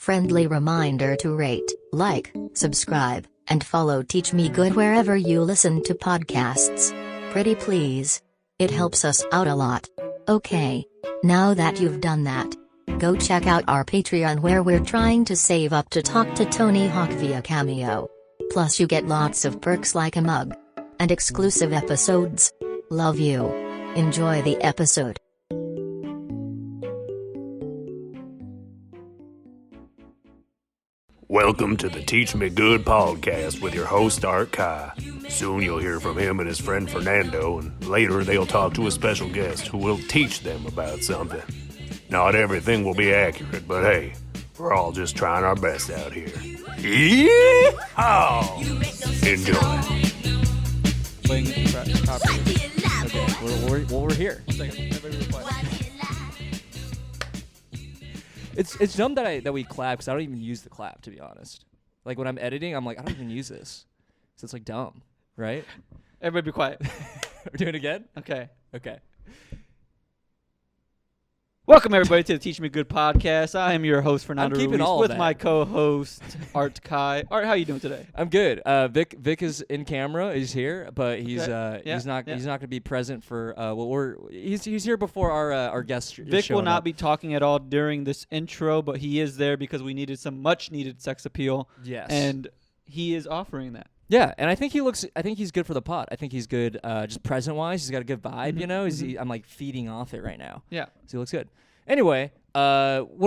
Friendly reminder to rate, like, subscribe, and follow Teach Me Good wherever you listen to podcasts. Pretty please. It helps us out a lot. Okay. Now that you've done that, go check out our Patreon where we're trying to save up to talk to Tony Hawk via Cameo. Plus you get lots of perks like a mug. And exclusive episodes. Love you. Enjoy the episode. Welcome to the Teach Me Good podcast with your host, Art Kai. Soon you'll hear from him and his friend Fernando, and later they'll talk to a special guest who will teach them about something. Not everything will be accurate, but hey, we're all just trying our best out here. Yeehaw! Enjoy. Okay, we're here. It's dumb that we clap because I don't even use the clap, to be honest. Like when I'm editing, I'm like, I don't even use this. So it's like dumb, right? Everybody be quiet. We're doing it again? Okay. Okay. Welcome everybody to the Teach Me Good podcast. I am your host Fernando I'm keeping Ruiz all of with that. my co-host Art Kai. Art, how you doing today? I'm good. Vic is in camera. He's here, but he's Okay. he's not Yeah. he's not going to be present for he's here before our guest. Vic will not be talking at all during this intro, but he is there because we needed some much needed sex appeal. Yes. And he is offering that. Yeah, and I think he's good for the pod. I think he's good just present-wise. He's got a good vibe, you know? I'm like feeding off it right now. Yeah. So he looks good. Anyway, what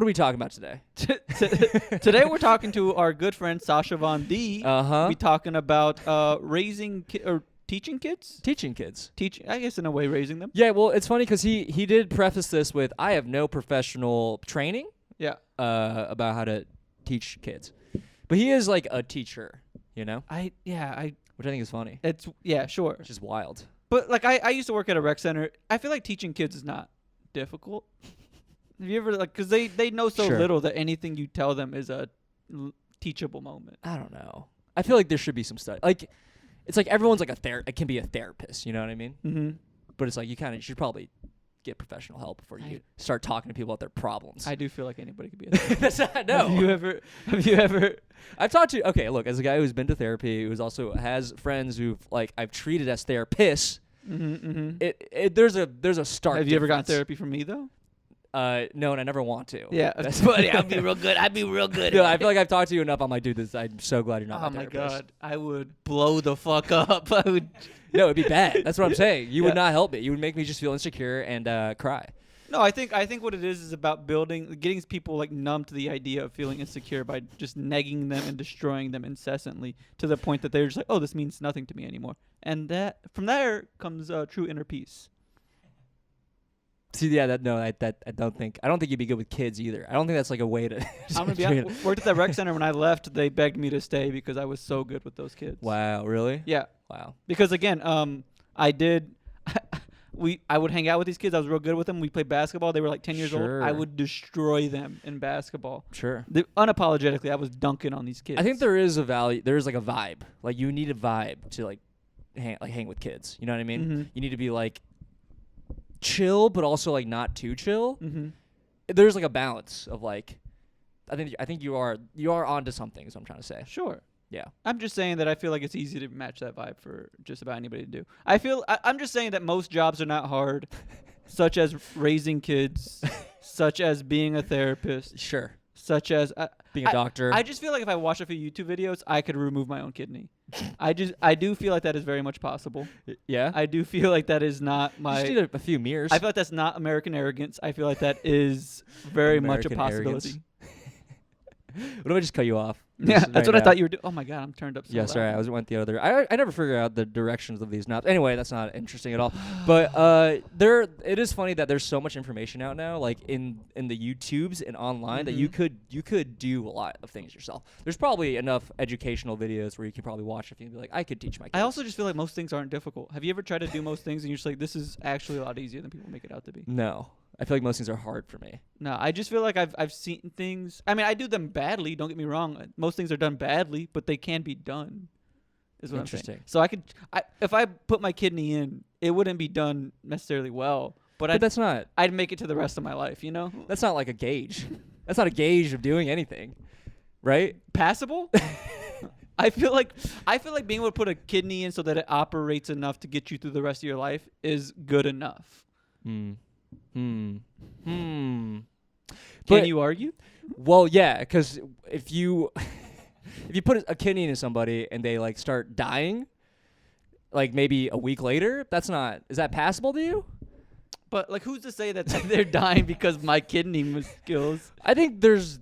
are we talking about today? Today we're talking to our good friend Sasha Von D. Uh-huh. We're talking about raising or teaching kids? Teaching kids. I guess in a way raising them. Yeah, well, it's funny because he did preface this with, I have no professional training Yeah. about how to teach kids. But he is like a teacher, you know? Which I think is funny. Sure. Which is wild. But like I used to work at a rec center. I feel like teaching kids is not difficult. Have you ever because they know so Sure. little that anything you tell them is a teachable moment. I don't know. I feel like there should be some stuff. Like, it's like everyone's like it can be a therapist, you know what I mean? Mm-hmm. But it's like you should probably get professional help before you start talking to people about their problems. I do feel like anybody could be a therapist. That's not, no. Have you ever? I've talked to, okay, look, as a guy who's been to therapy, who's also has friends who've, like, I've treated as therapists, there's a stark Have you ever gotten difference. therapy from me though? No, and I never want to. Yeah, that's funny. I'd be real good. No, I feel like I've talked to you enough. I'm like, dude, I'm so glad you're not Oh my my therapist. god, I would blow the fuck up. I would. No, it'd be bad. That's what I'm saying. You Yeah. would not help me. You would make me just feel insecure and cry. No, I think what it is about getting people like numb to the idea of feeling insecure by just negging them and destroying them incessantly to the point that they're just like, oh, this means nothing to me anymore. And that from there comes true inner peace. See, yeah, I don't think you'd be good with kids either. I don't think that's like a way to. I'm gonna be honest, worked at that rec center. When I left, they begged me to stay because I was so good with those kids. Wow, really? Yeah. Wow. Because again, I did. I would hang out with these kids. I was real good with them. We played basketball. They were like 10 years old. Sure. I would destroy them in basketball. Sure. Unapologetically, I was dunking on these kids. I think there is a value. There is like a vibe. Like you need a vibe to like hang with kids. You know what I mean? Mm-hmm. You need to be like chill, but also like not too chill. Mm-hmm. There's like a balance of like. I think you are onto something. Is what I'm trying to say. Sure. Yeah. I'm just saying that I feel like it's easy to match that vibe for just about anybody to do. I'm just saying that most jobs are not hard, such as raising kids, such as being a therapist, Sure. such as Being a doctor. I just feel like if I watch a few YouTube videos, I could remove my own kidney. I do feel like that is very much possible. Yeah. I do feel like that is not You my. just need a few mirrors. I feel like that's not American arrogance. I feel like that is very much a American possibility. arrogance. What if I just cut you off? Yeah, Just that's right what I now. thought you were doing. Oh my god, I'm turned up so Yeah, loud. sorry, I went the other. I never figure out the directions of these knobs. Anyway, that's not interesting at all. But it is funny that there's so much information out now, like in the YouTubes and online, that you could do a lot of things yourself. There's probably enough educational videos where you can probably watch a few and be like, I could teach my kids. I also just feel like most things aren't difficult. Have you ever tried to do most things and you're just like, this is actually a lot easier than people make it out to be? No. I feel like most things are hard for me. No, I just feel like I've seen things. I mean, I do them badly. Don't get me wrong. Most things are done badly, but they can be done. Is what I'm saying. Interesting. So if I put my kidney in, it wouldn't be done necessarily well. But But that's not I'd make it to the rest of my life. You know. that's not like a gauge. That's not a gauge of doing anything, right? Passable. I feel like being able to put a kidney in so that it operates enough to get you through the rest of your life is good enough. Can you argue? Well, yeah, because if you put a kidney into somebody and they like start dying, like maybe a week later, is that passable to you? But like, who's to say that they're dying because my kidney kills? I think there's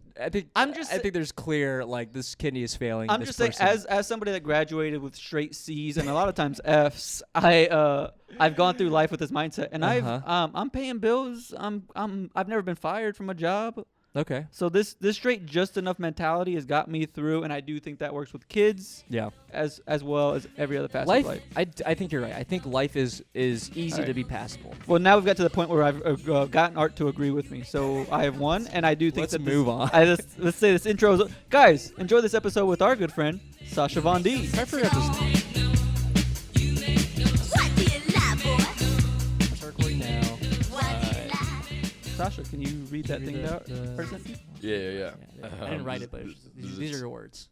clear like this kidney is failing. I'm just saying, as somebody that graduated with straight C's and a lot of times F's, I've gone through life with this mindset, and I'm paying bills. I've never been fired from a job. Okay. So this straight just enough mentality has got me through, and I do think that works with kids. Yeah. As well as every other facet of life. I think you're right. I think life is easy to be passable. Well, now we've got to the point where I've gotten Art to agree with me. So I have won, and I do think Let's move on. Let's say this intro is... Guys, enjoy this episode with our good friend, Sasha Von D. I forgot to... Sasha, can you read that thing out? Yeah. I didn't write it, but these are your words.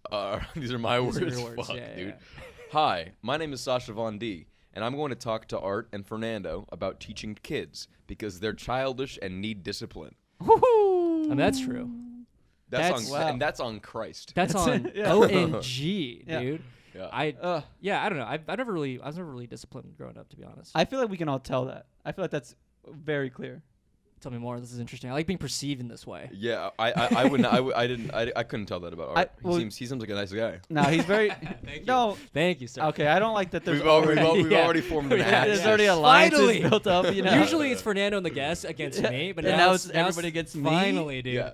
These are my words. These are your words. Fuck, Yeah, dude. yeah. Hi, my name is Sasha Von D, and I'm going to talk to Art and Fernando about teaching kids because they're childish and need discipline. I mean, that's true. And that's on Christ. That's on Yeah. OMG, Yeah. dude. Yeah. I don't know. I was never really disciplined growing up, to be honest. I feel like we can all tell that. I feel like that's very clear. Tell me more. This is interesting. I like being perceived in this way. Yeah, I couldn't tell that about Art. He seems like a nice guy. No, he's very... Thank you, sir. Okay, I don't like that there's We've already formed an there's axis. already alliances Finally. built up, you know? Usually it's Fernando and the guest against me, but And now now it's everybody against me? finally, dude. Yeah,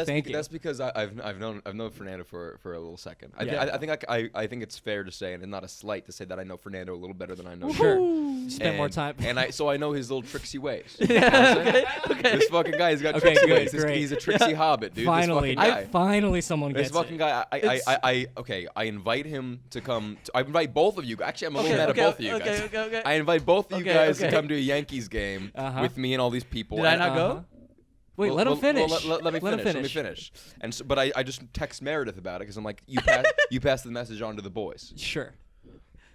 Thank you. That's because I've known Fernando for a little second. Yeah. I think it's fair to say, and not a slight to say, that I know Fernando a little better than I know Sure. you. Spend more time. And I know his little tricksy ways. You know what I'm saying? This fucking guy has got tricksy good, ways. great. He's a tricksy hobbit, dude. Finally, this fucking guy. finally someone This gets fucking it. guy, I invite him to come. I invite both of you. Actually, I'm a little mad at both of you guys. Okay. I invite both of you guys to okay. come to a Yankees game with me and all these people. Did I not Uh-huh. go? Wait, Well, let him finish. Let me finish. And so, but I just text Meredith about it because I'm like, you pass the message on to the boys. Sure.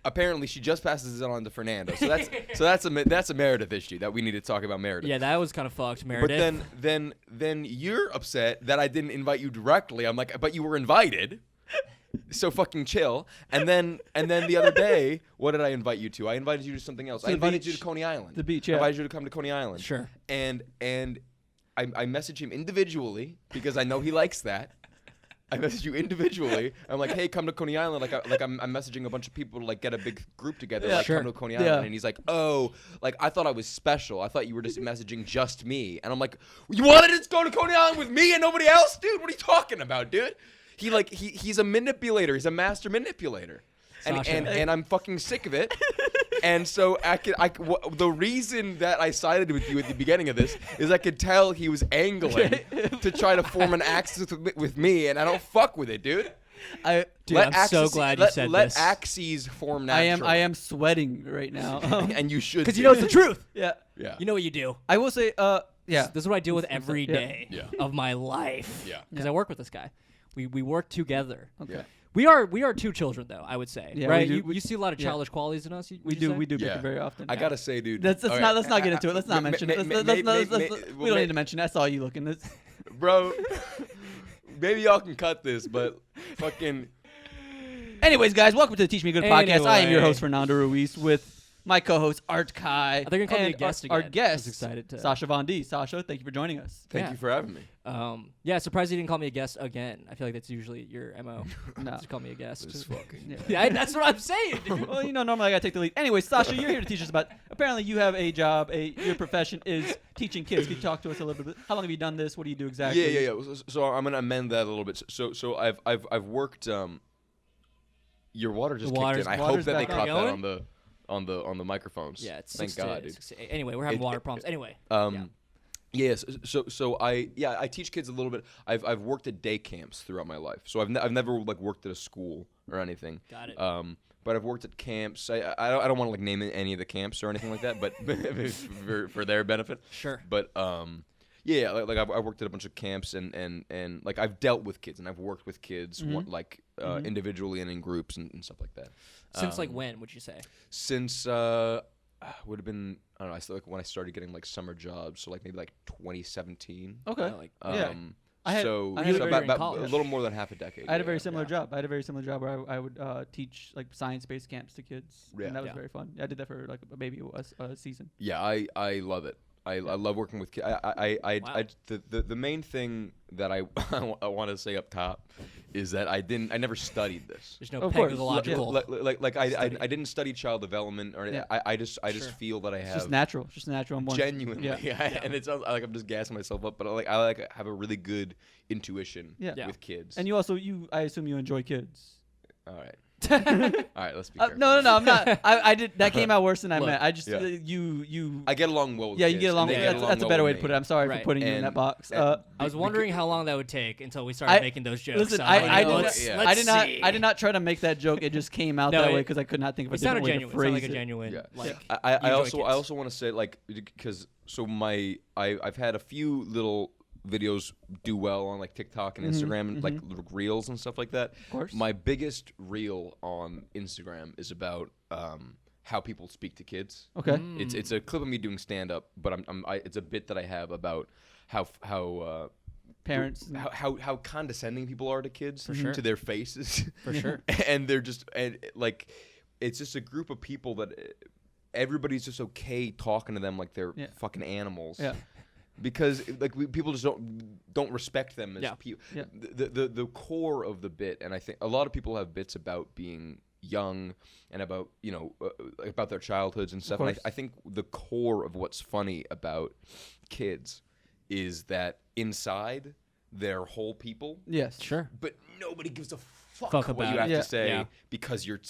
Apparently, she just passes it on to Fernando. So that's a Meredith issue that we need to talk about Meredith. Yeah, that was kind of fucked, Meredith. But then you're upset that I didn't invite you directly. I'm like, but you were invited. So fucking chill. And then the other day, what did I invite you to? I invited you to something else. I invited you to Coney Island. The beach, I yeah. invited you to come to Coney Island. Sure. And I message him individually because I know he likes that. I message you individually. I'm like, hey, come to Coney Island. I'm messaging a bunch of people to like get a big group together. Yeah. Come to Coney Island. And he's like, oh, like I thought I was special. I thought you were just messaging just me. And I'm like, you wanted to go to Coney Island with me and nobody else, dude? What are you talking about, dude? He's a manipulator. He's a master manipulator. And I'm fucking sick of it. And so the reason that I sided with you at the beginning of this is I could tell he was angling to try to form an axis with me, and I don't fuck with it, dude. I'm so glad you said let this. Let axes form naturally. I am sweating right now. And you should. Because you know it's the truth. Yeah. Yeah. You know what you do. I will say, yeah. This is what I deal with every Yeah. day Yeah. of my life. Yeah. Because I work with this guy. We work together. Okay. Yeah. We are two children, though, I would say. Yeah, right? we do. You see a lot of Yeah. childish qualities in us? We do say? bicker Yeah. very often. I gotta say, dude. Let's all right. not get into it. Let's not mention it. We don't need to mention it. I saw you looking. Bro, maybe y'all can cut this, but fucking. Anyways, guys, welcome to the Teach Me Good podcast. I am your Anyway. host, Fernando Ruiz, with my co-host, Art Kai. They're gonna call me a and guest our again. guest, I was excited to. Sasha Von D. Sasha, thank you for joining us. Thank Yeah. you for having me. Yeah, surprised you didn't call me a guest again. I feel like that's usually your MO. No. Just call me a guest. This fucking. Yeah, that's what I'm saying, dude. Well, normally I gotta take the lead. Anyway, Sasha, you're here to teach us about. Apparently, you have a job. Your profession is teaching kids. Can you talk to us a little bit? How long have you done this? What do you do exactly? Yeah. So I'm gonna amend that a little bit. So I've worked. Your water just kicked in. I hope that they back caught on. that on the microphones. Yeah, it's thank 6 God, to, dude. 6 to 8. Anyway, we're having water problems. Anyway. Yes. So I teach kids a little bit. I've worked at day camps throughout my life. So I've never like worked at a school or anything. Got it. But I've worked at camps. I don't want to like name any of the camps or anything like that. But for their benefit. Sure. But Yeah, like I've worked at a bunch of camps and like I've dealt with kids and I've worked with kids like individually and in groups and stuff like that. Since like when would you say? Since would have been I don't know. I still, like when I started getting like summer jobs, so like maybe like 2017. Okay. Like, Yeah. I had about a little more than half a decade. I had a very similar job. I had a very similar job where I would teach like science-based camps to kids, and that was very fun. I did that for like maybe a season. Yeah, I love it. I love working with kids. The main thing that I want to say up top is that I never studied this. There's no Of course. pedagogical. I didn't study child development or anything. I just feel that I have It's just natural. It's just natural. Genuinely, and it sounds like I'm just gassing myself up, but I have a really good intuition with kids. And you also I assume you enjoy kids. All right. All right, let's be careful. No, I'm not. I did. That came out worse than I meant. I just you. I get along well with yeah, kids. you get along. That's a better way to put it. I'm sorry for putting you in that box. I was wondering how long that would take until we started making those jokes. Listen, I did not try to make that joke. It just came out that way because I could not think of a different way to phrase it. It sounded genuine. Like I also want to say like because I've had a few little videos do well on like TikTok and Instagram and like reels and stuff like that. Of course. My biggest reel on Instagram is about how people speak to kids. Okay. It's a clip of me doing stand up, but it's a bit that I have about how parents how condescending people are to kids to their faces. For sure. And they're just like it's just a group of people that everybody's just okay talking to them like they're fucking animals. Yeah. Because like people just don't respect them as people. Yeah. The core of the bit, and I think a lot of people have bits about being young and about about their childhoods and stuff. And I think the core of what's funny about kids is that inside they're whole people. Yes. Sure. But nobody gives a fuck about what you have to say Yeah. because you're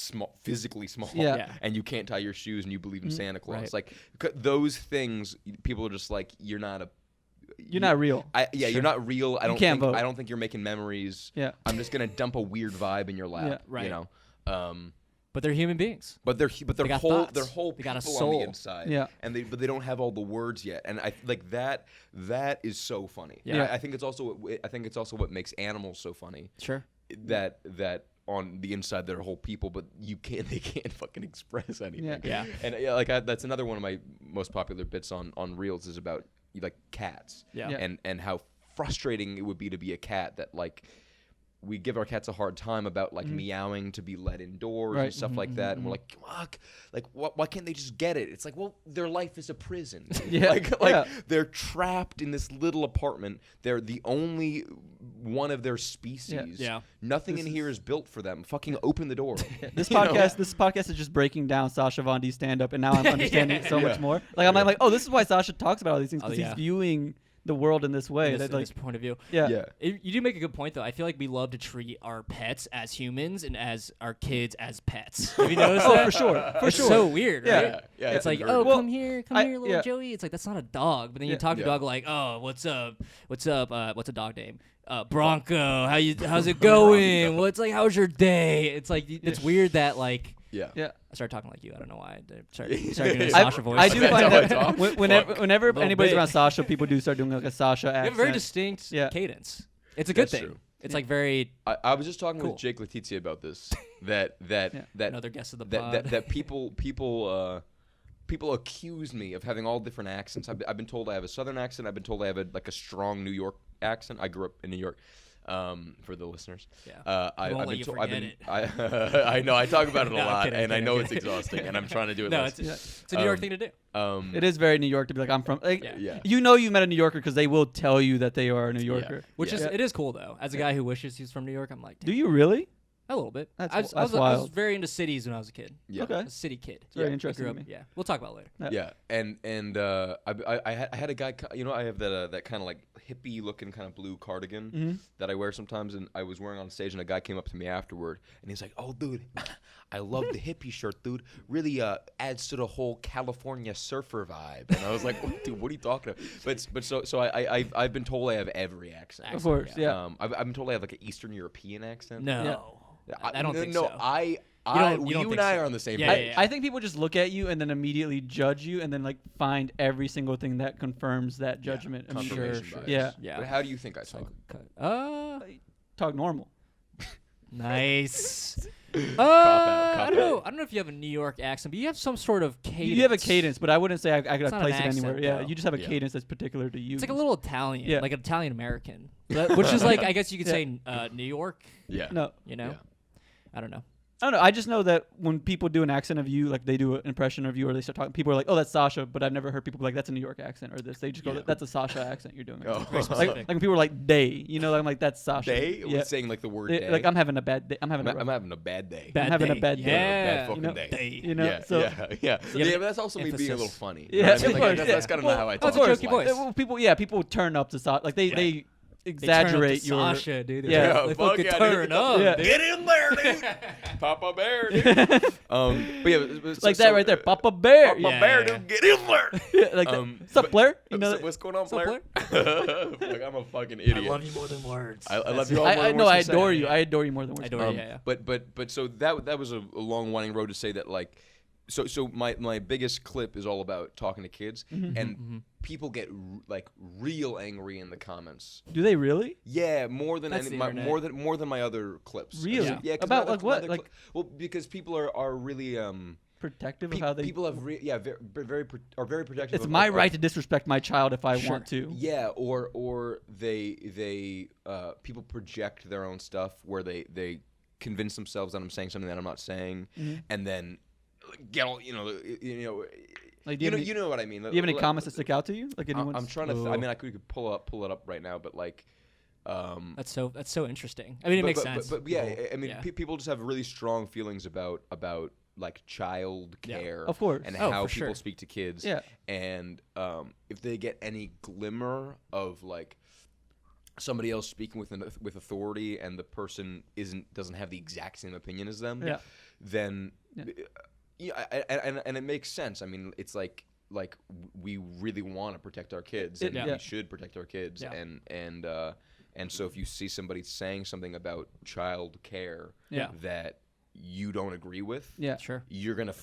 physically small Yeah. and you can't tie your shoes and you believe in Santa Claus. Right. Like those things, people are just like, you're not real. You're not real. I don't think you're making memories. Yeah. I'm just gonna dump a weird vibe in your lap. Yeah. Right. You know. But they're human beings. But they're got whole thoughts. they're whole They got a people on soul. the inside. Yeah. And they don't have all the words yet. And I like that is so funny. Yeah. I think it's also what makes animals so funny. Sure. That on the inside they're whole people, but they can't fucking express anything. Yeah. And that's another one of my most popular bits on Reels is about like cats. Yeah. And how frustrating it would be to be a cat that like we give our cats a hard time about like meowing to be let indoors and stuff like that, and we're like, fuck, like why can't they just get it? It's like, well, their life is a prison. They're trapped in this little apartment. They're the only one of their species. Yeah. Nothing in here is built for them. Fucking open the door. This podcast is just breaking down Sasha Von D stand up, and now I'm understanding it so much more. Like I'm like, oh, this is why Sasha talks about all these things because he's viewing the world in this way. In this point of view. Yeah. You do make a good point, though. I feel like we love to treat our pets as humans and as our kids as pets. Have you noticed that? For sure. It's so weird, right? Yeah, it's like, very come here, little Joey. It's like, that's not a dog. But then you talk to a Yeah. dog like, oh, what's up? What's a dog name? Bronco. How's it going? How's your day? It's like, it's weird that like. Yeah. I started talking like you. I don't know why. I started doing a Sasha voice. I do That's find how I that talk. whenever Little anybody's bit. around Sasha, people do start doing like a Sasha You accent. have a very distinct cadence. It's a good That's thing. true. It's like very I was just talking Cool. with Jake Letizia about this. that another guest of the pod. that people accuse me of having all different accents. I've been told I have a Southern accent. I've been told I have a strong New York accent. I grew up in New York. For the listeners, I won't let you forget it. I know I talk about it a No, I'm lot, kidding, and I kidding, know kidding. it's exhausting, and I'm trying to do it. No, less. it's a New York thing to do. It is very New York to be like, I'm from. Like, Yeah. You know, you met a New Yorker because they will tell you that they are a New Yorker. Which is it is cool though. As a guy who wishes he's from New York, I'm like, Do you really? a little bit. That's I was wild. very into cities when I was a kid. Yeah. Okay. A city kid. It's very I interesting grew to up. me. Yeah, we'll talk about it later. Yeah, and I had a guy. I have that kind of like hippie looking kind of blue cardigan that I wear sometimes, and I was wearing on stage, and a guy came up to me afterward, and he's like, "Oh, dude, I love the hippie shirt, dude. Really adds to the whole California surfer vibe." And I was like, "Dude, what are you talking about?" But so I've been told I have every accent. Of course, yeah. I've been told I have like an Eastern European accent. No, I don't think so. You and I are on the same Yeah, page. yeah. I think people just look at you and then immediately judge you and then like find every single thing that confirms that judgment. Confirmation Sure. bias. Yeah. Yeah. But how do you think I talk? Talk normal. Nice. Cop I don't know. out. I don't know if you have a New York accent, but you have some sort of cadence. You have a cadence, but I wouldn't say I could It's not place an it anywhere. accent, Yeah, though. you just have a Yeah. cadence that's particular to you. It's like a little Italian, Yeah. like an Italian American, which is like I guess you could Yeah. say New York. Yeah. No, You know, Yeah. I don't know. I don't know. I just know that when people do an accent of you, like they do an impression of you, or they start talking, people are like, "Oh, that's Sasha," but I've never heard people be like, "That's a New York accent," or this. They just go, Yeah. "That's a Sasha accent you're doing." Oh. Very Like, specific. like when people are like "they," you know, I'm like, "That's Sasha." Day? Yeah. Saying like the word Yeah, day. like I'm having a bad day. I'm having I'm a having a bad day. Bad having a day. bad day. Yeah, Bad fucking you know, day. you know, yeah, so yeah. Yeah, But that's also me being a little emphasis. funny. Yeah, You know what I mean? of Like, course, that's yeah. kind of Well, how I of talk. course, in jokey life. voice. Well, people turn up to Sasha. Like they They exaggerate turn up your. to Sasha, dude. Yeah. They fuck fucking yeah, turn dude. up. Yeah. dude. Get in there, dude. Papa Bear, dude. But yeah, like that right there, Papa Bear. Papa Yeah, Bear, yeah, dude. Get in there. Yeah, like that. What's up, Blair? You know, what's going on, What's up, Blair? Like, I'm a fucking idiot. I love you more than words. I love you all more I than no, words I can say. adore you. I adore you more than words. I adore you. Yeah, yeah. But so that was a long winding road to say that like so my biggest clip is all about talking to kids and people get like real angry in the comments. Do they really? Yeah, more than That's any, the my, internet. more than my other clips. Really? Yeah. 'Cause About my like what? other Like well, because people are really protective of how they. people have very protective. It's of, my of- right to disrespect my child if I Sure. want to. Yeah, or they people project their own stuff where they convince themselves that I'm saying something that I'm not saying, and then get all Like, do you have any- you know what I mean. Do you have any comments that stick out to you? Like anyone's? I'm trying to. I mean, I could pull it up right now, but like. That's so interesting. I mean, it makes sense. But yeah, People- I mean, yeah. people just have really strong feelings about like child Yeah. care, Of course. and Oh, how for people sure. speak to kids. Yeah. And if they get any glimmer of like somebody else speaking with authority, and the person doesn't have the exact same opinion as them, Yeah. then Yeah. and it makes sense. I mean, it's like we really want to protect our kids, and Yeah. we should protect our kids, Yeah. and so if you see somebody saying something about child care Yeah. that you don't agree with, Yeah. Sure. you're gonna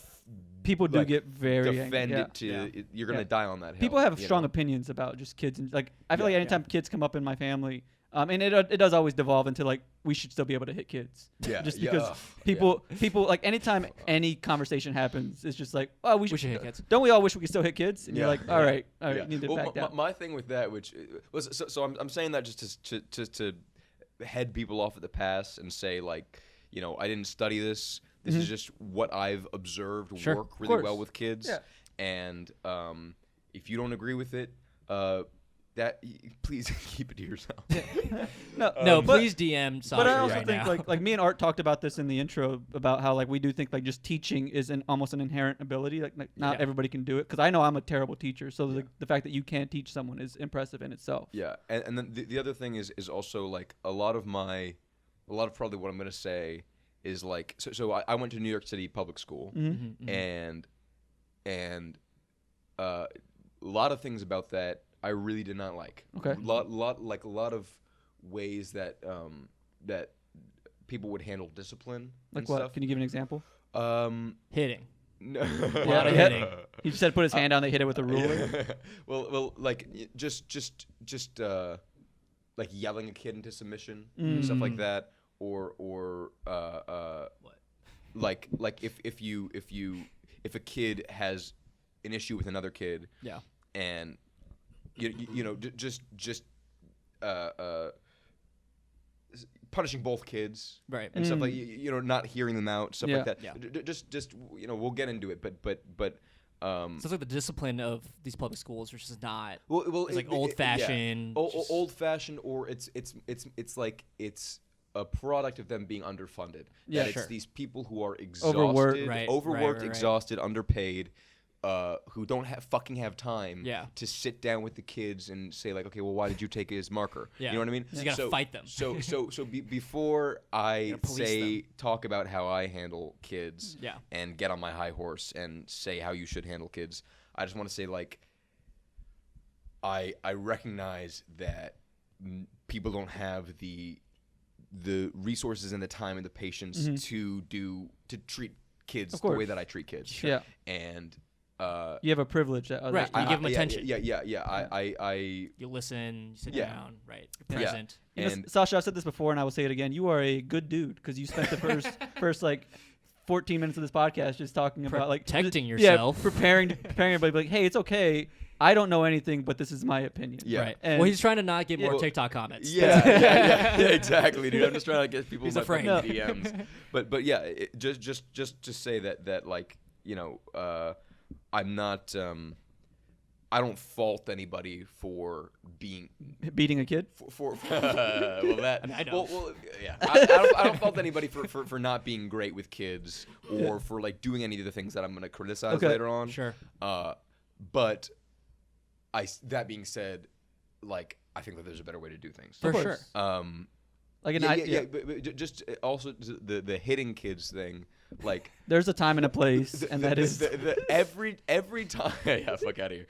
People do like, get very defend angry. it to Yeah. you're gonna Yeah. die on that hill. People have you strong know? opinions about just kids, and like I feel Yeah. like anytime kids come up in my family, and it does always devolve into like we should still be able to hit kids. Yeah, Just yeah, because ugh, people like anytime any conversation happens, it's just like, oh, we should hit kids. Don't we all wish we could still hit kids? And you're Yeah, like, all right, yeah. you need to Well, back down. my thing with that, which was so I'm saying that just to head people off at the pass and say like, I didn't study this. This is just what I've observed Sure. work Of really course. well with kids. Yeah. And if you don't agree with it, please keep it to yourself. No, but- please DM Sasha But I also right think now. like me and Art talked about this in the intro about how like we do think like just teaching is almost an inherent ability. Like not Yeah. everybody can do it, because I know I'm a terrible teacher. So the fact that you can teach someone is impressive in itself. Yeah, and then the other thing is also like a lot of probably what I'm gonna say is like so I went to New York City public school, Mm-hmm. and a lot of things about that I really did not like. Okay. a lot of ways that that people would handle discipline. Like and what? Stuff. Can you give an example? Hitting. No. A lot of Yeah. hitting. He just said put his hand down, they hit it with a ruler. well, like just like yelling a kid into submission, stuff Mm. like that, or like if a kid has an issue with another kid, Yeah. and just punishing both kids, Right. and stuff like not hearing them out, stuff Yeah. like that. Yeah. Just we'll get into it, but. So it's like the discipline of these public schools, which is not. Well, It's like old-fashioned, just- old fashioned, or it's like it's a product of them being underfunded. Yeah, that sure. it's these people who are exhausted, Overworked. Right, overworked, right. exhausted, underpaid, who don't fucking have time Yeah. to sit down with the kids and say like, okay, well, why did you take his marker? Yeah. You know what I mean? So you gotta fight them. Before I You gotta police say them. talk about how I handle kids, Yeah. and get on my high horse and say how you should handle kids, I just want to say like, I recognize that people don't have the the resources and the time and the patience to treat kids the way that I treat kids. Sure. Yeah. And you have a privilege that others Right. You give them attention. I you listen, you sit down, right? You're Yeah. present. And Sasha, I've said this before, and I will say it again. You are a good dude because you spent the first like 14 minutes of this podcast just talking about like protecting yourself, preparing everybody. Like, hey, it's okay. I don't know anything, but this is my opinion. Yeah. Right. And Well, he's trying to not get more TikTok comments. Yeah, exactly, dude. I'm just trying to get people He's in my afraid. fucking DMs. But yeah, just to say that like, you know, I'm not I don't fault anybody for beating a kid. Well, that I don't. Well, yeah. I don't fault anybody for not being great with kids or for like doing any of the things that I'm gonna criticize later on. Sure. But that being said, like I think that there's a better way to do things. For sure. Like But just also the hitting kids thing. Like there's a time and a place, and that is every time. Yeah, fuck out of here.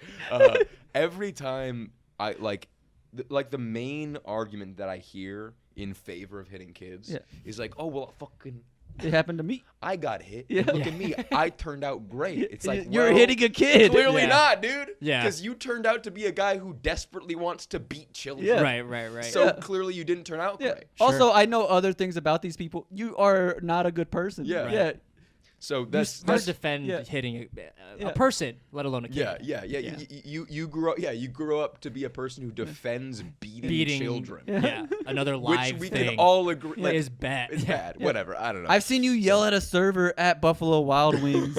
Every time I like the main argument that I hear in favor of hitting kids is like, oh well, fucking. It happened to me. I got hit. Yeah. Look at me. I turned out great. It's like you're hitting a kid. Clearly not, dude. Yeah. Because you turned out to be a guy who desperately wants to beat children. Yeah. Right. So clearly you didn't turn out great. Also, I know other things about these people. You are not a good person. Yeah. Yeah. So that's hard to defend hitting a person, let alone a kid. Yeah. You grew up to be a person who defends beating children. Yeah. Another live which we thing. can all agree is bad. It's bad. Whatever. I don't know. I've seen you yell at a server at Buffalo Wild Wings.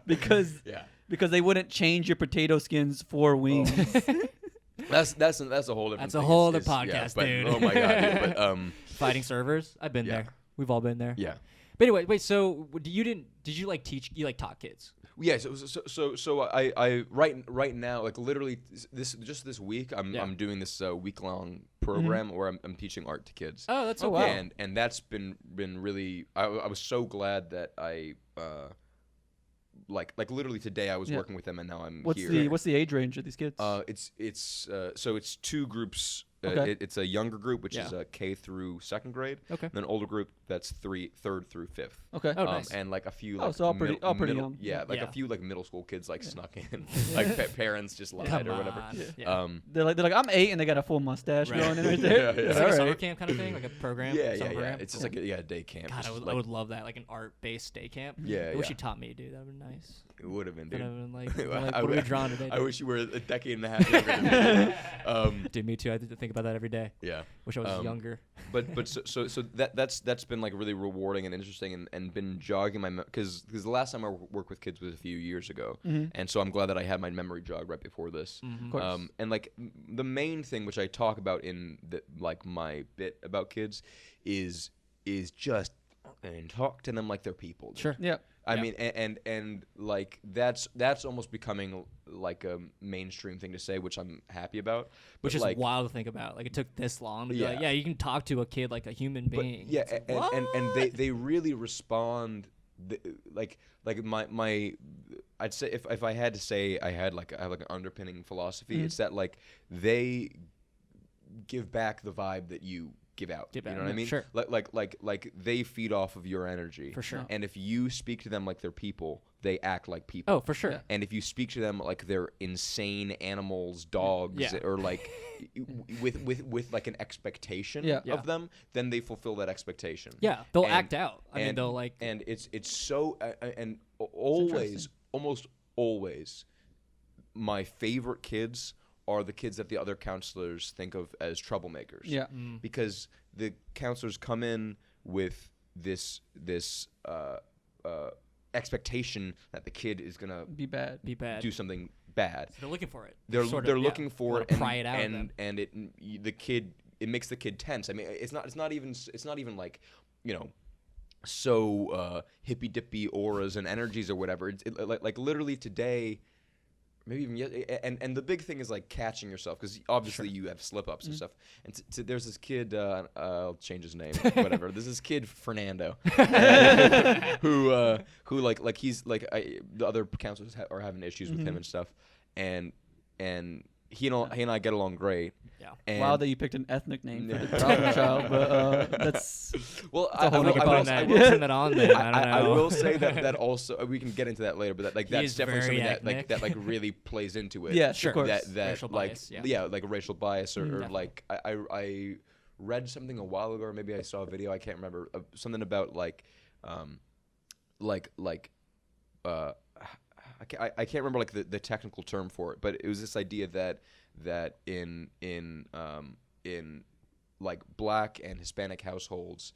because they wouldn't change your potato skins for wings. That's a whole different. That's a thing. whole other podcast, but, dude. Oh my god, dude. But fighting servers. I've been there. We've all been there. Yeah. But anyway, wait. So did you like teach? You like taught kids? Yeah. So I right now, like literally this week, I'm doing this week long program where I'm teaching art to kids. Oh, that's so wow. And that's been really. I was so glad that I. Like literally today I was working with them and now I'm here. What's the age range of these kids? It's two groups. Okay. It's a younger group, which is K through second grade. Okay. And then an older group that's third through fifth. Okay. Oh, nice. And like a few so all pretty young. Yeah, like a few like middle school kids like snuck in, like parents just lied Come or whatever. on. Yeah. They're like I'm 8 and they got a full mustache going in right there. It's All like a summer right. camp kind of thing, like a program. Yeah. Program. It's just like a day camp. God, It's I would love that, like an art-based day camp. Yeah, I wish yeah. you taught me, dude. That would be nice. It would have been, That dude. would have been like what are we drawing today? I dude? wish you were a decade and a half younger than me. Dude, me too. I think about that every day. Yeah. Wish I was younger. But so that's been like really rewarding and interesting and been jogging my because the last time I worked with kids was a few years ago, and so I'm glad that I had my memory jog right before this. Of course. And like the main thing which I talk about in like my bit about kids is just and talk to them like they're people. Dude. Sure. Yeah. I mean, and like that's almost becoming like a mainstream thing to say, which I'm happy about. Which but is like, wild to think about. Like it took this long to be like, Yeah. you can talk to a kid like a human but being. yeah, It's like, and they really respond. Like my I'd say if I had to say I have like an underpinning philosophy, it's that like they give back the vibe that you give out. Give you out, know what I yeah, mean? sure. Like they feed off of your energy. For sure. And if you speak to them like they're people, they act like people. Oh, for sure. Yeah. And if you speak to them like they're insane animals, dogs, Yeah. or like with like an expectation Yeah. of them, then they fulfill that expectation. Yeah, they'll And- act out. I mean, and- they'll like. And it's so and always, almost always, my favorite kids are the kids that the other counselors think of as troublemakers. Yeah. Because the counselors come in with this expectation that the kid is gonna Be bad. Be bad. do something bad. They're looking for it. They're Sort of, they're yeah. looking for Wanna it and, pry it out of them. and it makes the kid tense. I mean, it's not even like, you know, so hippy dippy auras and energies or whatever. Like literally today, maybe even and the big thing is like catching yourself, because obviously you have slip ups and stuff. And there's this kid, I'll change his name, whatever. There's this kid Fernando, who like he's like the other counselors are having issues with him and stuff, and he and I get along great. Yeah. And Wow, that you picked an ethnic name for the problem child, but that's well, a whole I nother will podcast. putting that on there. I don't I know. will say that also we can get into that later, but that's is definitely very something ethnic. that really plays into it. Yeah, Sure. of course. That Racial like bias, yeah. like a racial bias or Definitely. like I read something a while ago, or maybe I saw a video, I can't remember, something about I can't remember like the technical term for it, but it was this idea that in like Black and Hispanic households,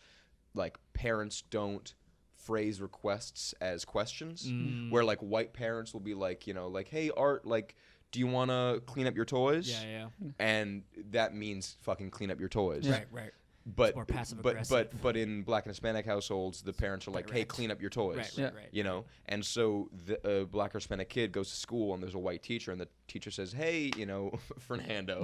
like parents don't phrase requests as questions, where like white parents will be like, like, hey, Art, like, do you want to clean up your toys? Yeah. And that means fucking clean up your toys. Right. But more passive but aggressive. but in Black and Hispanic households, the parents are like, "Hey, Direct. clean up your toys." Right. And so the Black or Hispanic kid goes to school, and there's a white teacher, and the teacher says, "Hey, Fernando,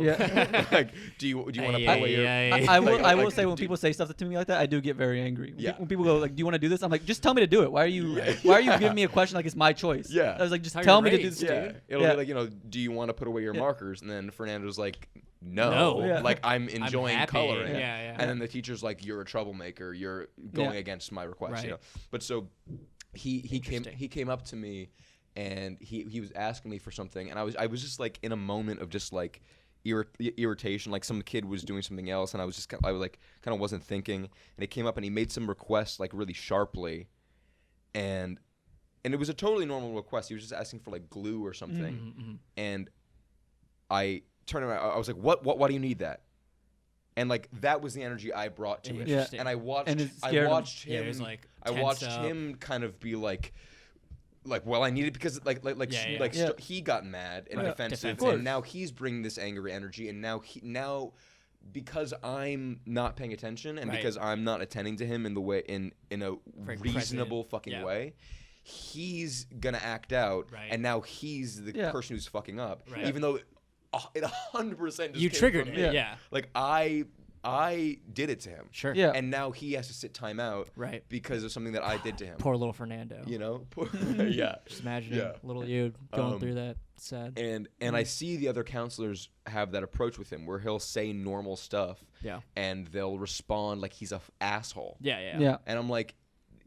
like, do you want to put away your?" I will like, say when do- people say stuff to me like that, I do get very angry. Yeah. When people go like, "Do you want to do this?" I'm like, "Just tell me to do it. Why are you giving me a question like it's my choice?" Yeah. I was like, "Just How tell you're me to do raised, this." Yeah, dude. it'll Yeah. be like, do you want to put away your Yeah. markers? And then Fernando's like, no, No. Yeah. like I'm enjoying happy. coloring. Yeah. And then the teacher's like, you're a troublemaker. You're going Yeah. against my request. Right. But so he Interesting. came up to me, and he was asking me for something, and I was just like in a moment of just like irritation, like some kid was doing something else, and I was like kind of wasn't thinking, and he came up and he made some requests like really sharply, and it was a totally normal request. He was just asking for like glue or something, and I turned around. I was like, "What? Why do you need that?" And like that was the energy I brought to it. Interesting. And I watched. And it I scared him. watched Yeah, him. he was, like, I tense watched up. him kind of be like, well, I need it because Yeah. he got mad and Right. defensive, Defensive. and now he's bringing this angry energy, and now because I'm not paying attention and Right. because I'm not attending to him in the way in a Very reasonable present. fucking Yeah. way. He's gonna act out, Right. and now he's the Yeah. person who's fucking up, Right. even though it 100% just You came triggered from it. me. Yeah. Like I did it to him, Sure. Yeah. and now he has to sit time out, Right. because of something that I did to him. Poor little Fernando. Yeah. Just imagining Yeah. little you going Um, through that. Sad. And I see the other counselors have that approach with him, where he'll say normal stuff, Yeah. and they'll respond like he's a asshole. Yeah. Yeah. And I'm like,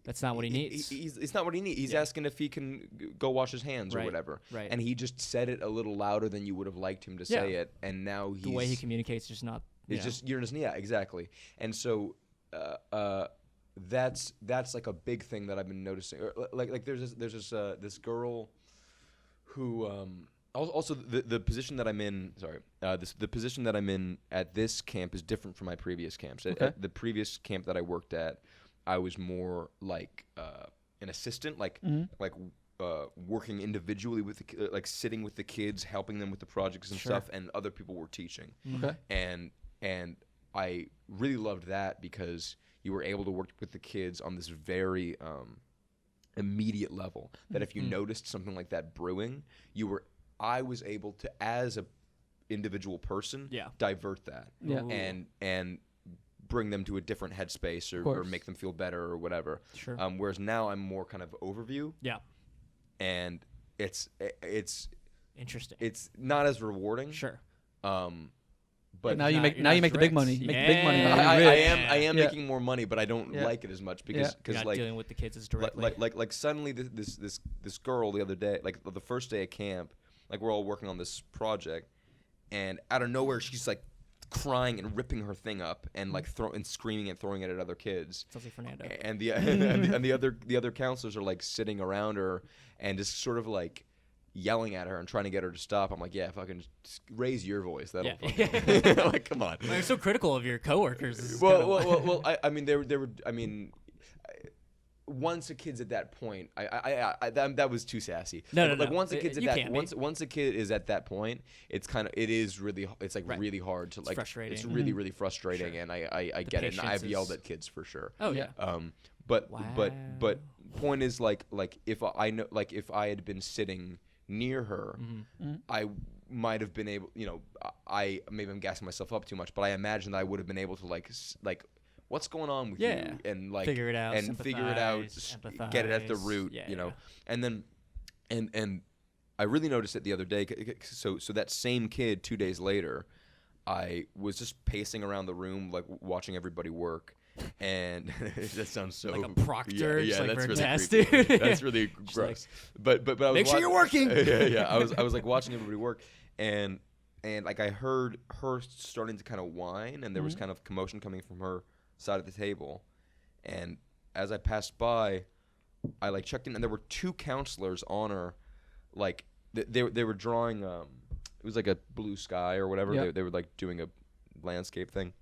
That's not what he needs. It's not what he needs. He's asking if he can go wash his hands or Right, whatever. right. And he just said it a little louder than you would have liked him to say Yeah. it, and now he's The way he communicates is just not. it's just you're just exactly. And so that's like a big thing that I've been noticing. Like there's this girl who also the position that I'm in. Sorry, the position that I'm in at this camp is different from my previous camps. At the previous camp that I worked at, I was more like an assistant, like working individually with like sitting with the kids, helping them with the projects and Sure. stuff, and other people were teaching. Okay. And I really loved that because you were able to work with the kids on this very immediate level. That if you noticed something like that brewing, I was able to, as a individual person, Yeah. divert that, Yeah. and bring them to a different headspace or course. make them feel better or whatever. Sure. Whereas now I'm more kind of overview, Yeah. and it's Interesting. not as rewarding. Sure. But now you not- make you're now not you make the big strict. money. You make the big money. Yeah. now. I You're rich. am Yeah. making more money, but I don't Yeah. like it as much because You're not like dealing with the kids as directly. like suddenly this girl the other day, like the first day at camp, like we're all working on this project, and out of nowhere she's like crying and ripping her thing up and like screaming and throwing it at other kids. Sounds like Fernando. And the other counselors are like sitting around her and just sort of like yelling at her and trying to get her to stop. I'm like, yeah, fucking just raise your voice. That'll Yeah. fucking like, come on. You're so critical of your coworkers. This is Well, kinda- I mean, they were. I mean, once a kid's at that point, that was too sassy. No, like, no, like no. once a kid's at You that, can't be. once a kid is at that point, it's like Right. really hard to like. frustrating. It's really frustrating, Sure. and I get it, and I've patience yelled is- at kids for sure. Oh yeah. But Wow. point is like if I know, like if I had been sitting near her, Mm-hmm. I might have been able, I maybe I'm gassing myself up too much, but I imagine that I would have been able to like what's going on with Yeah. you, and like Figure it out, and figure it out, sympathize, get it at the empathize. root, Yeah, you know, yeah. and then and I really noticed it the other day. So that same kid 2 days later, I was just pacing around the room, like watching everybody work. And that sounds so like a proctor, yeah, just like that's for a really test, creepy. dude. That's really gross. But I was Make sure you're working. yeah. I was like watching everybody work, and like I heard her starting to kind of whine, and there was kind of commotion coming from her side of the table, and as I passed by, I like checked in, and there were 2 counselors on her, like they were drawing. It was like a blue sky or whatever. Yep. They were like doing a landscape thing,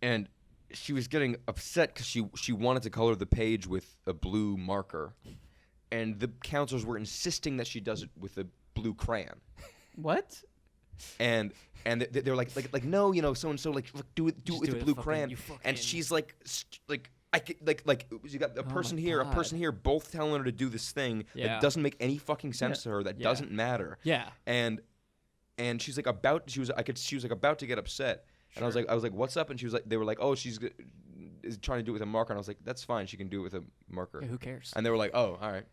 and she was getting upset because she wanted to color the page with a blue marker, and the counselors were insisting that she does it with a blue crayon. What? And they're like no, so and so like do it with a blue crayon. And she's like I could, like you got a person here, a person here, both telling her to do this thing that doesn't make any fucking sense to her, that doesn't matter. Yeah. And she's like about she was like about to get upset. And I was like, what's up? And she was like, they were like, oh, she's is trying to do it with a marker. And I was like, that's fine. She can do it with a marker. Yeah, who cares? And they were like, oh, all right.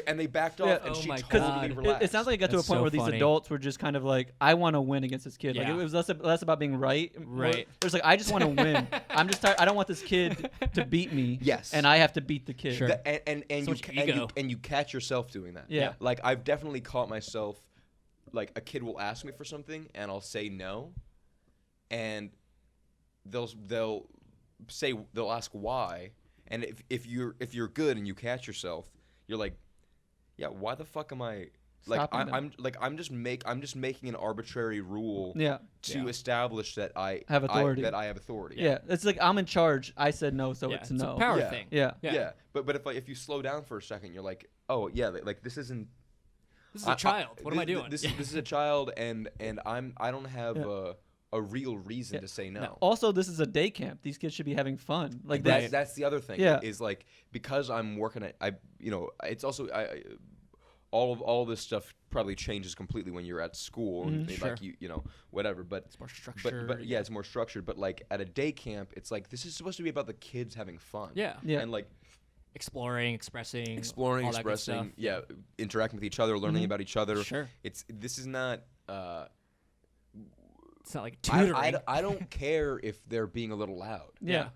And they backed off, Yeah. and Oh she my totally God. relaxed. It sounds like it got to a That's point so where these funny. adults were just kind of like, I want to win against this kid. Like Yeah. it was less about being right. Right. There's like, I just want to win. I'm just tired. I don't want this kid to beat me. Yes. And I have to beat the kid. Sure. And So much ego. you catch yourself doing that. Yeah. Like I've definitely caught myself, like a kid will ask me for something and I'll say no, and they'll ask why, and if you're good and you catch yourself, you're like, yeah, why the fuck am I like Stopping them. I'm just making an arbitrary rule to Yeah. establish that I Have authority. that I have authority. Yeah. It's like I'm in charge. I said no, so Yeah, it's it's no. a power Yeah. thing. Yeah. Yeah. But if you slow down for a second, you're like, oh yeah, like this isn't. This is a child. What am I doing? This is a child, and I don't have a real reason to say no. Also, this is a day camp. These kids should be having fun. Like That's the other thing. Yeah. Is like, because I'm working at it's also all of this stuff probably changes completely when you're at school and Sure. like whatever. But It's more structured. But yeah, it's more structured. But like at a day camp, it's like this is supposed to be about the kids having fun. Yeah. Yeah. And like Exploring, expressing, exploring, all that good stuff. expressing, yeah, interacting with each other, learning about each other. Sure. This is not. It's not like tutoring. I don't care if they're being a little loud. Yeah.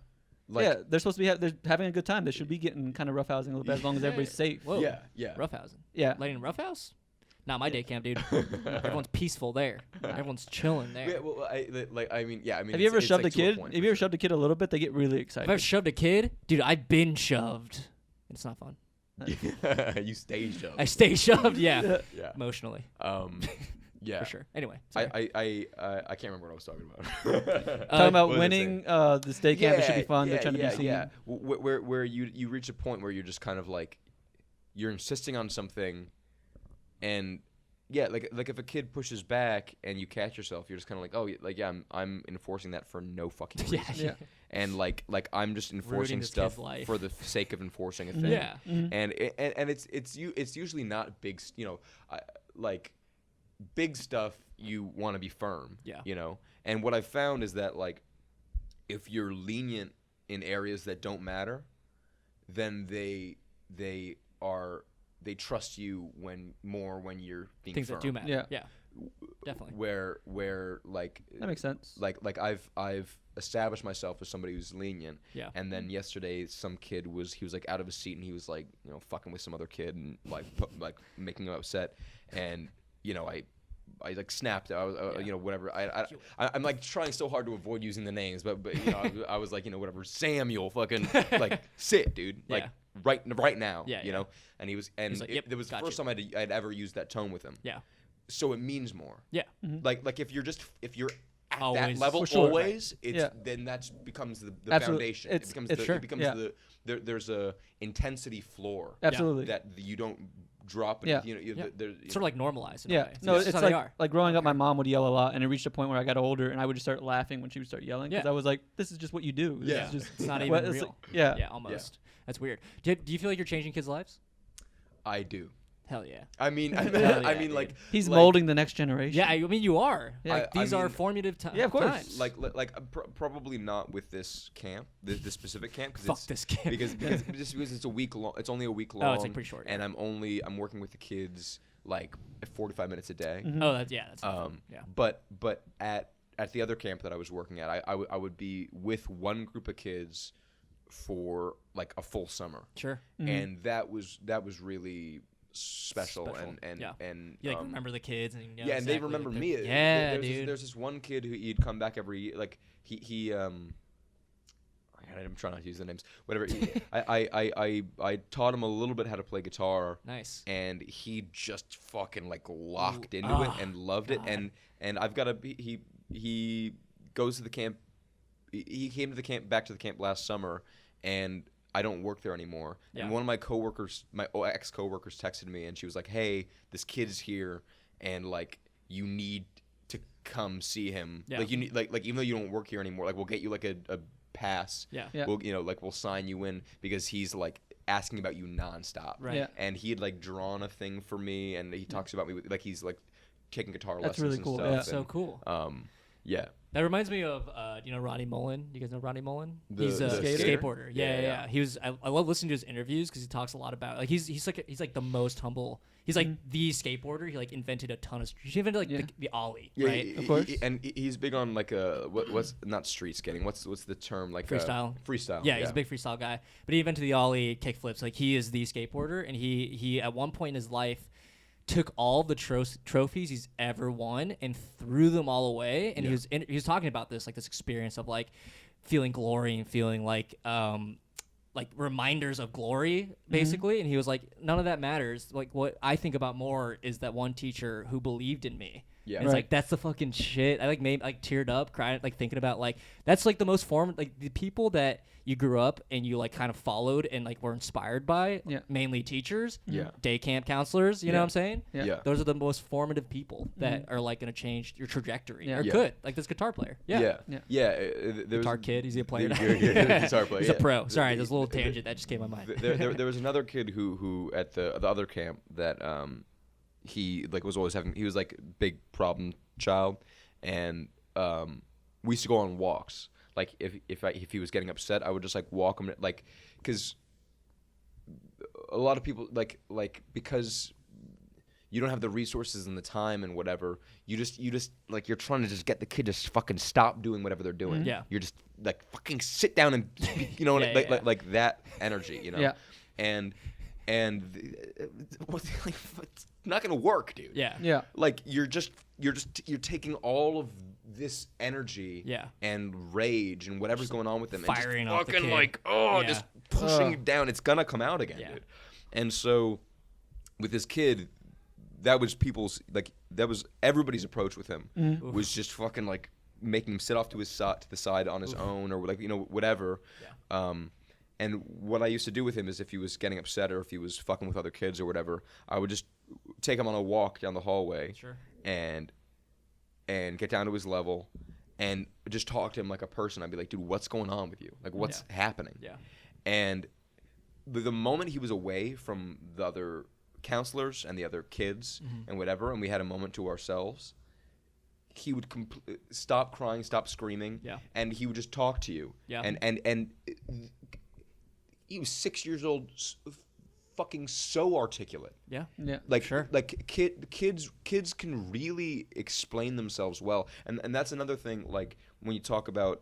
Like, Yeah, they're supposed to be they're having a good time. They should be getting kind of roughhousing a little bit as long as everybody's safe. Whoa. Yeah. Roughhousing. Yeah. Letting roughhouse? Not my day camp, dude. Everyone's peaceful there. Everyone's chilling there. Yeah, well, I mean, Have you ever it's shoved like a to kid? point, Have for you ever sure. shoved a kid a little bit? They get really excited. If I've shoved a kid, dude, I've been shoved. It's not fun. You stay shoved. I stay shoved, yeah. Yeah. Emotionally, Yeah. for sure. Anyway, sorry. I can't remember what I was talking about. Talking about what was I winning this day camp, it should be fun. They're trying to be seen. Yeah. Where you reach a point where you're just kind of like, you're insisting on something, and yeah, like if a kid pushes back and you catch yourself, you're just kind of like, oh, like yeah, I'm enforcing that for no fucking reason. Yeah. And like I'm just enforcing this stuff kid's life. for the sake of enforcing a thing. Yeah. And it's usually not big, like big stuff. You want to be firm. Yeah. And what I've found is that like, if you're lenient in areas that don't matter, then they trust you when you're being Things firm. that do matter. Yeah. Yeah. Definitely. Where like That makes sense. like I've established myself as somebody who's lenient. Yeah. And then yesterday some kid was like out of his seat and he was like fucking with some other kid and like making him upset, and I like snapped. I was whatever. I'm like trying so hard to avoid using the names, but I was like whatever, Samuel, fucking like sit, dude, like right now, Yeah. And he was like, yep, it was the got first you. time I'd ever used that tone with him. Yeah. So it means more. Yeah. Like if you're at Always. that level For sure. always, Yeah. then that becomes the Absolutely. foundation. It's- it becomes it's sure. Yeah. there's a intensity floor Absolutely. that you don't drop. Yeah. Sort of like normalized. In a Yeah, way. no, just it's how they like are. like growing up, my mom would yell a lot, and it reached a point where I got older, and I would just start laughing when she would start yelling because Yeah. I was like, "This is just what you do. This Yeah. is just It's not what- even it's real. like- yeah, Yeah, almost. That's weird. Do you feel like you're changing kids' lives? I do. Hell yeah. I mean, yeah, I mean, dude. like He's like, molding the next generation. Yeah, I mean you are. Yeah. Like, these I are mean- formative times. Yeah, of course. Probably not with this camp, this specific camp, Fuck this camp. because it's a week long. It's only a week long. Oh, it's like pretty short. And I'm working with the kids like 45 minutes a day. Oh, that's yeah. But at the other camp that I was working at, I would be with one group of kids for like a full summer, Sure. and that was really special. And Yeah. and You like remember the kids and you know yeah, and they exactly remember what me. they're- Yeah, there's dude. There's this one kid who he'd come back every year. Like I'm trying not to use the names. Whatever. I taught him a little bit how to play guitar. Nice. And he just fucking like locked into it and loved it. And I've got he goes to the camp. He came to the camp, back to the camp last summer, and I don't work there anymore. Yeah. And one of my coworkers, my ex-coworkers, texted me, and she was like, "Hey, this kid is here, and like you need to come see him. Yeah. Like you need like even though you don't work here anymore, like we'll get you like a pass. Yeah. Yeah. We'll we'll sign you in because he's like asking about you nonstop. Right. Yeah. And he had like drawn a thing for me, and he talks about me like he's like taking guitar That's lessons really and cool, stuff. yeah. That's so and, cool. Yeah. That reminds me of you know Ronnie Mullen. You guys know Ronnie Mullen? He's a the skater? skateboarder. Yeah, Yeah. yeah. He was. I love listening to his interviews because he talks a lot about like he's like the most humble. He's like the skateboarder. He like invented a ton of. He invented like the ollie, Yeah, right? Of course. and he's big on like what's not street skating. What's the term like Freestyle. Freestyle. Yeah, he's a big freestyle guy. But he invented the ollie kickflips. Like he is the skateboarder, and he at one point in his life took all the trophies he's ever won and threw them all away. And he was talking about this like this experience of like feeling glory and feeling like reminders of glory basically. And he was like, none of that matters. Like what I think about more is that one teacher who believed in me. Yeah. And it's like that's the fucking shit. I like made like teared up, crying, like thinking about like that's like the most like the people that you grew up and you like kind of followed and like were inspired by. Yeah. Mainly teachers. Yeah. Day camp counselors. You know what I'm saying? Yeah. Yeah. Those are the most formative people that are like gonna change your trajectory. Yeah. Or Yeah. could like this guitar player. Yeah. There Guitar was, kid. He's a player. You're a guitar player. He's yeah. a pro. Sorry, there's a little tangent that just came to my mind. There was another kid who at the other camp that he like was always having. He was like big problem child, and we used to go on walks. Like if he was getting upset, I would just like walk him like because a lot of people like because you don't have the resources and the time and whatever. You just like you're trying to just get the kid to fucking stop doing whatever they're doing. Yeah. You're just like fucking sit down and you know Yeah, like, yeah. like that energy, you know. Yeah. And it's not gonna work, dude. Yeah. Yeah. Like you're taking all of this energy Yeah. and rage and whatever's going on with them firing and off just the fucking kid. like Yeah. just pushing it down. It's gonna come out again, Yeah. dude. And so with this kid, that was everybody's approach with him was just fucking like making him sit off to the side on his own or like whatever. Yeah. And what I used to do with him is if he was getting upset or if he was fucking with other kids or whatever, I would just take him on a walk down the hallway Sure. and get down to his level and just talk to him like a person. I'd be like, dude, what's going on with you? Like, what's happening? Yeah. And the moment he was away from the other counselors and the other kids and whatever, and we had a moment to ourselves, he would stop crying, stop screaming, Yeah. and he would just talk to you. Yeah. And he was 6 years old, fucking so articulate. Yeah. Yeah. Like Sure. like kids can really explain themselves well, and that's another thing. Like when you talk about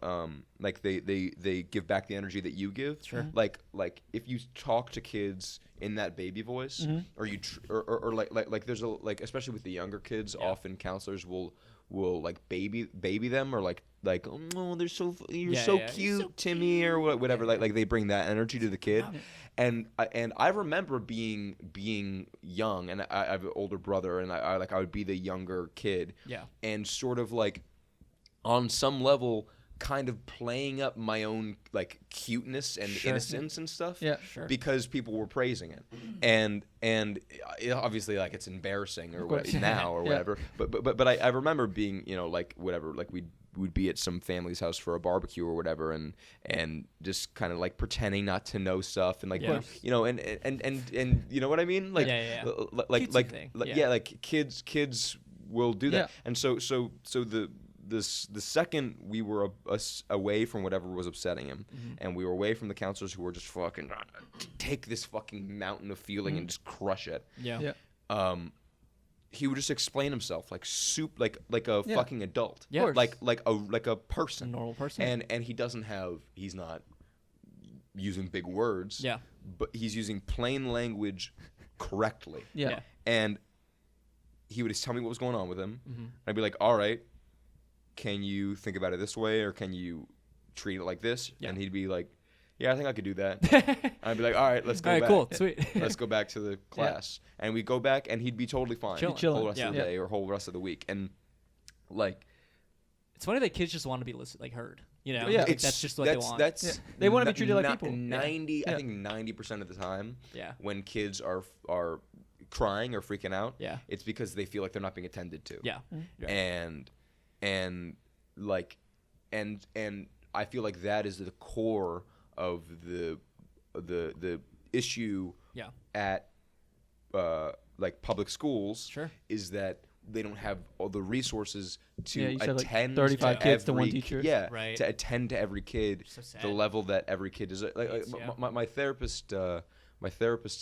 like they give back the energy that you give. Sure. Like if you talk to kids in that baby voice, or you or like there's a like especially with the younger kids, often counselors will like baby them or like oh they're so you're so cute, Timmy, or whatever. Like they bring that energy to the kid. And I remember being young, and I have an older brother, and I would be the younger kid, Yeah. and sort of like on some level kind of playing up my own like cuteness and innocence and stuff, Yeah. Sure. because people were praising it, and obviously like it's embarrassing or what now or Yeah. whatever, but I remember being like whatever, like we'd would be at some family's house for a barbecue or whatever, and just kind of like pretending not to know stuff, and like you know, and you know what I mean, like like kids will do that, and so the second we were away from whatever was upsetting him, and we were away from the counselors who were just fucking take this fucking mountain of feeling and just crush it. He would just explain himself like a fucking adult. Like a person. A normal person. And he's not using big words. But he's using plain language correctly. And he would just tell me what was going on with him. I'd be like, all right, can you think about it this way, or can you treat it like this? And he'd be like, yeah, I think I could do that. I'd be like, all right, let's go back. Cool, sweet. Let's go back to the class. And we'd go back, and he'd be totally fine. Chilling. The whole rest of the day or whole rest of the week. And, like... It's funny that kids just want to be heard. You know? Yeah. Like, that's just what they want. They want to be treated like people. I think 90% of the time, when kids are crying or freaking out, it's because they feel like they're not being attended to. And I feel like that is the core of the issue at like public schools is that they don't have all the resources to attend 35 to kids every, to one teacher. To attend to every kid the level that every kid is. My therapist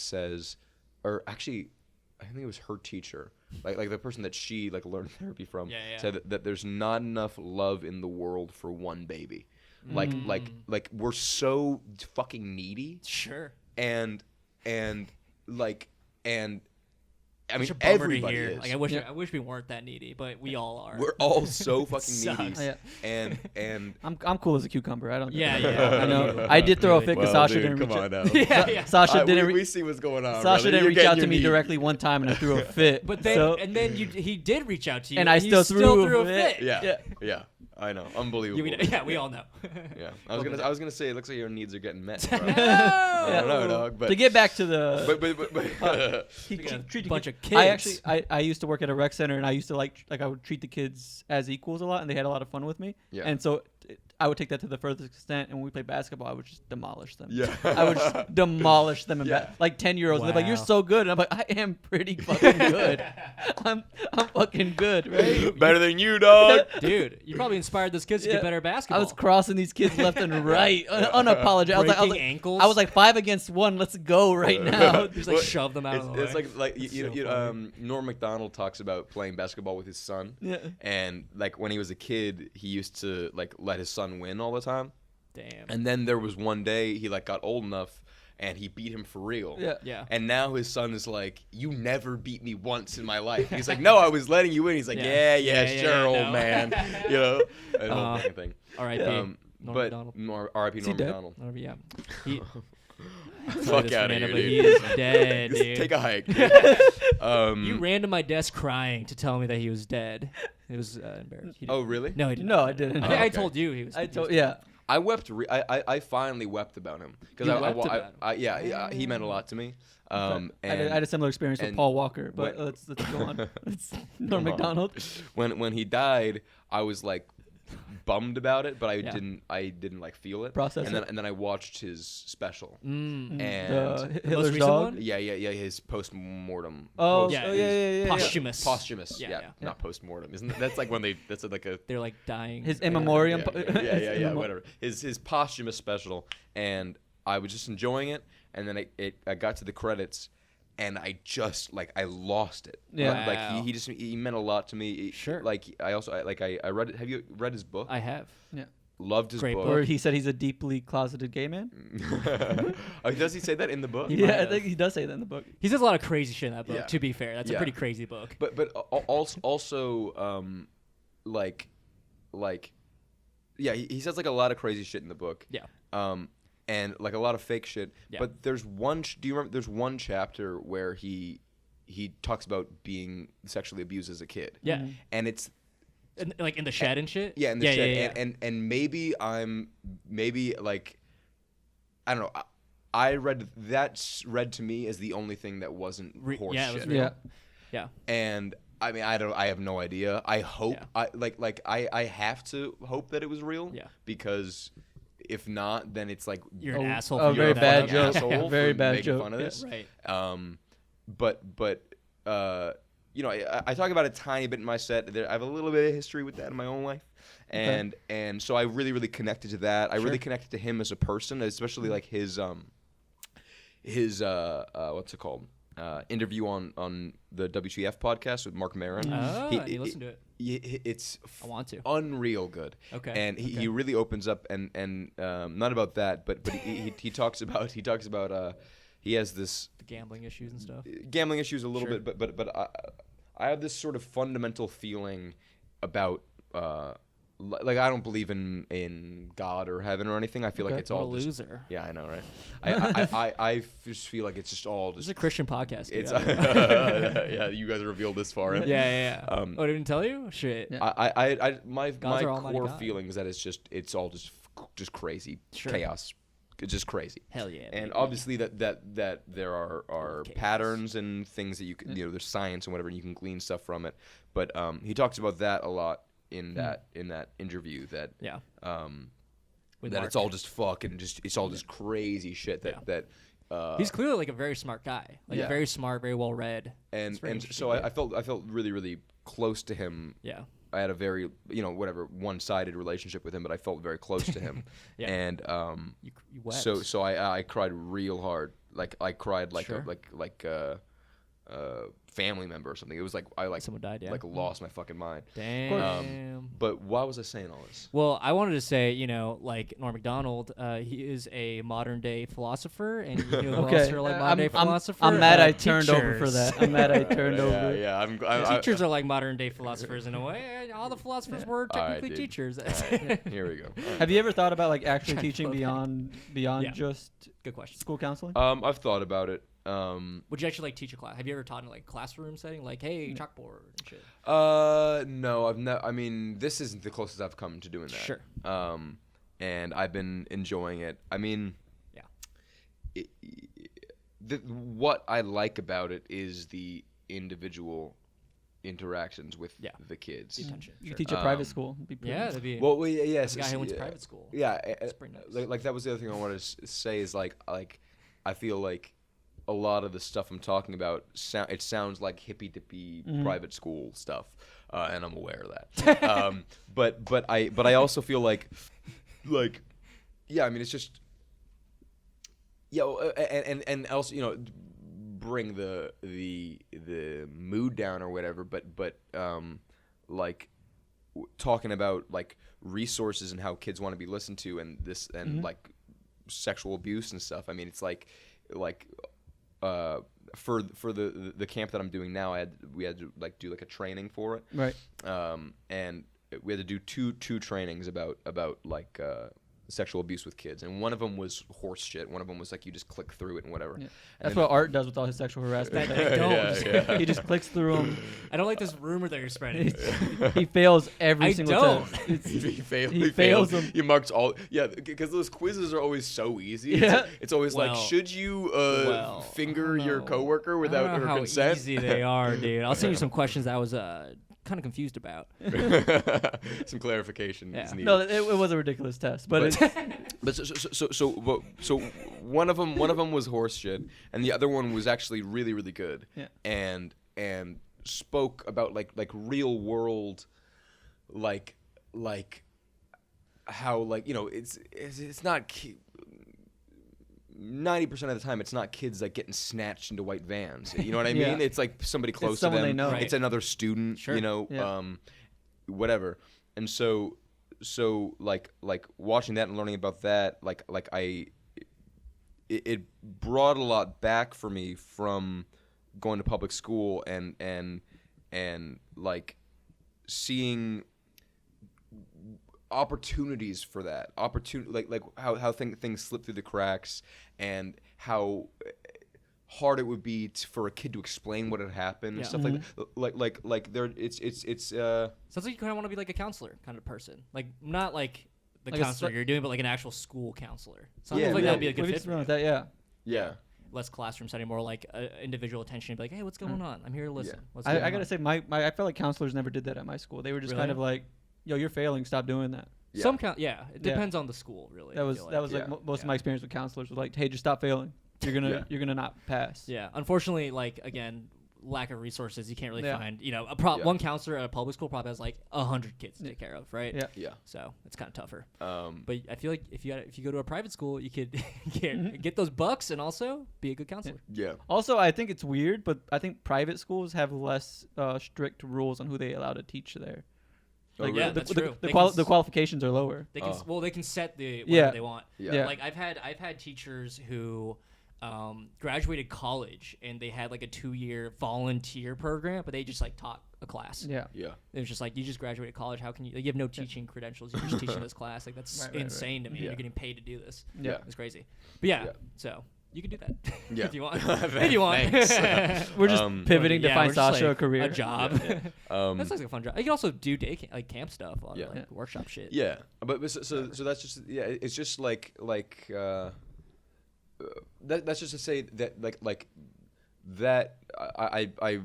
says, or actually I think it was her teacher, like the person that she learned therapy from, said that there's not enough love in the world for one baby. Like we're so fucking needy. And I mean, everybody is. Like, I wish we weren't that needy, but we all are. We're all so fucking needy. And I'm cool as a cucumber. I don't. I know. I did throw a fit because Sasha didn't reach out. Sasha didn't. We see what's going on. Sasha didn't reach out to me directly one time, and I threw a fit. But then he did reach out to you, and I still threw a fit. Yeah. I know, unbelievable. We all know. I was gonna say it looks like your needs are getting met. Bro. I don't know, dog. But to get back to the, treat a bunch of kids. I used to work at a rec center, and I used to I would treat the kids as equals a lot, and they had a lot of fun with me. And so I would take that to the furthest extent, and when we played basketball, I would just demolish them. I would just demolish them. Like 10-year-olds, they're like, "You're so good," and I'm like, "I am pretty fucking good. I'm fucking good, right? Better than you, dog." Dude, you probably inspired those kids to get better at basketball. I was crossing these kids left and right, unapologetic. I was like, ankles. I was like 5 against 1. Let's go right now. Just shove them out of the way. It's like Norm Macdonald talks about playing basketball with his son. And like when he was a kid, he used to let his son win all the time. Damn. And then there was one day he got old enough and he beat him for real. Yeah. And now his son is like, "You never beat me once in my life." He's like, "No, I was letting you win." He's like, "Yeah, old man." You know, the whole fucking thing. R.I.P. Norm Macdonald. R.I.P. Norm Macdonald. Yeah. He, fuck out of here, dude. He is dead, dude. Take a hike. You ran to my desk crying to tell me that he was dead. It was embarrassing. Oh, really? No, he didn't. No, I didn't. I told you he was. I wept. I finally wept about him because he meant a lot to me. And I had a similar experience with Paul Walker, but let's go on. It's Norm Macdonald. When he died, I was bummed about it, but I didn't feel it. Process and it. then I watched his special. And Hitler's Dog. Yeah, his post-mortem. Yeah. Posthumous. Posthumous. Yeah. Not post-mortem. Isn't that's when that's they're dying. His in memoriam. Yeah, whatever. His posthumous special, and I was just enjoying it, and then I got to the credits. And I just I lost it. Yeah. He meant a lot to me. Sure. I read it. Have you read his book? I have. Yeah. Loved his book. Or he said he's a deeply closeted gay man. Does he say that in the book? Yeah, I think he does say that in the book. He says a lot of crazy shit in that book. Yeah. To be fair, that's a pretty crazy book. But also he says a lot of crazy shit in the book. Yeah. And a lot of fake shit. Yeah. But there's one. Do you remember? There's one chapter where he talks about being sexually abused as a kid. Yeah. And it's in the shed and shit. Yeah, in the shed. Yeah. And maybe I don't know. I read to me as the only thing that wasn't horse shit. Yeah. And I mean, I have no idea. I hope Yeah. I have to hope that it was real. Yeah. Because if not, then it's like You're an asshole. Oh, for very doing bad that. joke. asshole Very for bad making joke. fun of Yeah. this. Right. But you know, I talk about it a tiny bit in my set. I have a little bit of history with that in my own life, and so I really connected to that. I really connected to him as a person, especially like his what's it called? Interview on the WTF podcast with Mark Maron. Oh, I need to listen to it. It's I want to. unreal good. Okay. And he really opens up and not about that, but he talks about he has this The gambling issues and stuff. gambling issues a little Sure. bit, but I have this sort of fundamental feeling about like I don't believe in God or heaven or anything. I feel like it's What a all just, loser. yeah, I know, right? I just feel like it's just all This is just a Christian podcast. it's dude. yeah. You guys revealed this far in. Yeah. Oh, I didn't tell you? Shit. Yeah. My God's our almighty core God. feeling is that it's all just crazy Sure. chaos. It's just crazy. Hell yeah. And baby. obviously that there are Chaos. patterns and things that you can there's science and whatever and you can glean stuff from it. But he talks about that a lot in that interview that Yeah. With that Mark. it's all just fucking it's all just crazy shit that He's clearly like a very smart guy. Like yeah. very smart, very well read. and It's very and interesting, so yeah. I felt really close to him. Yeah. I had a very whatever one-sided relationship with him, but I felt very close to him. Yeah. And You wept. so I cried real hard. Like I cried like Sure. a family member or something. It was like I Someone died, yeah. like lost my fucking mind. Damn. But why was I saying all this? Well, I wanted to say, like Norm Macdonald, he is a modern day philosopher, and you know who else are like modern day philosophers? I'm mad I turned over for Teachers. that. I'm mad I turned over. Yeah, I'm Teachers are like modern day philosophers in a way. All the philosophers were technically dude. teachers. here we go. Have you ever thought about like actually Trying to teaching flow back. beyond Yeah. just Good question. school counseling? I've thought about it. Would you actually like teach a class? Have you ever taught in like classroom setting, like hey chalkboard and shit? No, I've not. I mean, this isn't the closest I've come to doing that. Sure. And I've been enjoying it. I mean, Yeah. What I like about it is the individual interactions with Yeah. the kids. The attention. You Sure. could teach a private school. It'd be pretty Yeah, nice. that'd be. Well, yes. the guy who went to yeah. private school. Yeah, That's pretty nice. like that was the other thing I wanted to say is like I feel like a lot of the stuff I'm talking about it sounds like hippy dippy private school stuff, and I'm aware of that. But I also feel like yeah, I mean it's just and also bring the mood down or whatever, but like talking about like resources and how kids want to be listened to and this and like sexual abuse and stuff. I mean, it's like for the camp that I'm doing now, we had to like do like a training for it, Right. and we had to do two trainings about like sexual abuse with kids, and one of them was horse shit. One of them was like you just click through it and whatever. Yeah. And That's then- what Art does with all his sexual harassment. I don't. Yeah. He just clicks through them. I don't like this rumor that you're spreading. He fails every I single don't. time. It's- He He fails them. He marks all. Yeah, because those quizzes are always so easy. Yeah. It's always like, Well, should you well, finger I don't your know. coworker I without don't know her how consent? easy they are, dude. I'll send you some questions that I was kind of confused about. Some clarification is Yeah. needed. no, it was a ridiculous test, but it's, But so one of them was horse shit, and the other one was actually really good. Yeah. And spoke about like real world, like how like it's not. 90% of the time, it's not kids like getting snatched into white vans. You know what I Yeah. mean? It's like somebody close to someone them. they know. Right. It's another student. Sure. Yeah. Whatever. And so like watching that and learning about that, it brought a lot back for me from going to public school and like seeing opportunities for that like how things slip through the cracks and how hard it would be for a kid to explain what had happened and Yeah. stuff like there it's Sounds like you kind of want to be like a counselor kind of person, like not like the Like a counselor spe- you're doing, but like an actual school counselor. Sounds Yeah, like yeah. that'd be a good we fit. just For run you. with that, yeah. yeah less classroom setting, more like individual attention. Be like, hey, what's going on? I'm here to listen. What's I going gotta on? say, I felt like counselors never did that at my school. They were just kind Really? of like, yo, you're failing. Stop doing that. Yeah. It depends on the school, really. That I was feel that was like most of my experience with counselors was like, hey, just stop failing. You're gonna not pass. Yeah, unfortunately, like again, lack of resources. You can't really Yeah. find, Yeah. one counselor at a public school probably has like 100 kids to take care of, right? Yeah. Yeah. So it's kind of tougher. Um, But I feel like if you go to a private school, you could get those bucks and also be a good counselor. yeah. Also, I think it's weird, but I think private schools have less strict rules on who they allow to teach there. Oh, Like, really? Yeah, that's true. The, They can the qualifications are lower. They can Oh. they can set the whatever Yeah. they want. Yeah. Like I've had teachers who graduated college and they had like a 2-year volunteer program, but they just like taught a class. Yeah. Yeah. It was just like, you just graduated college. How can you? Like, you have no teaching credentials. You're just teaching this class. Like that's Right, right. insane to me. Yeah. You're getting paid to do this. Yeah. It's crazy. But yeah, Yeah. so you can do that Yeah. if you want. If you want. Thanks. We're just pivoting to Yeah, find we're just, Sasha like, a career. a job. That's like a fun job. You can also do camp stuff, a lot Yeah. of, like, workshop shit. Yeah, but so that's just it's just like that's just to say that like that I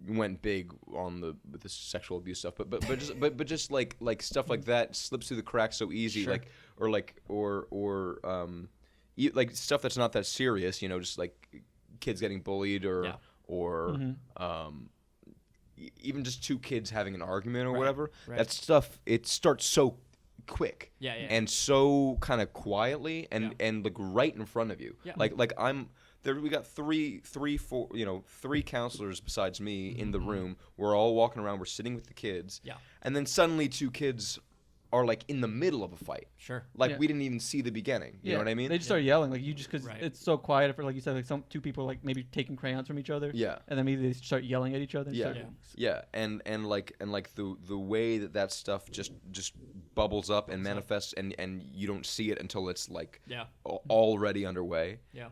went big on with the sexual abuse stuff, but just like stuff like that slips through the cracks so easy, Sure. like like stuff that's not that serious, just like kids getting bullied or even just two kids having an argument or Right, whatever. right. That stuff, it starts so quick Yeah, yeah. and so kind of quietly and like right in front of you. Yeah. Like I'm there. We got three, four, three counselors besides me in the room. We're all walking around. We're sitting with the kids. Yeah. And then suddenly two kids are like in the middle of a fight. Sure. Like Yeah. we didn't even see the beginning. You know what I mean? They just start yelling, like because Right. it's so quiet. For like you said, like two people like maybe taking crayons from each other. Yeah. And then maybe they start yelling at each other. And Yeah. start- Yeah, and like the way that stuff just bubbles up and manifests, and you don't see it until it's like Yeah. already underway. Yeah.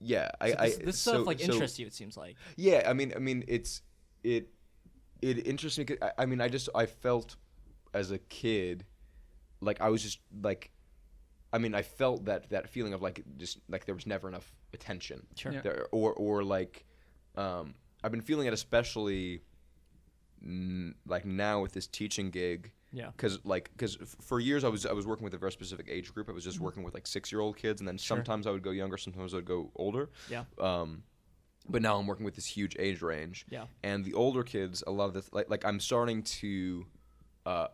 Yeah, So this stuff interests you, it seems like. Yeah, I mean it interests me. 'Cause I felt as a kid like I was just like. I felt that feeling of like just like there was never enough attention. Sure. Yeah. There, or like I've been feeling it especially like now with this teaching gig. Yeah. Because for years I was working with a very specific age group. I was just working with like 6-year-old kids, and then sometimes I would go younger, sometimes I would go older. Yeah. But now I'm working with this huge age range. Yeah. And the older kids, a lot of this like I'm starting to. I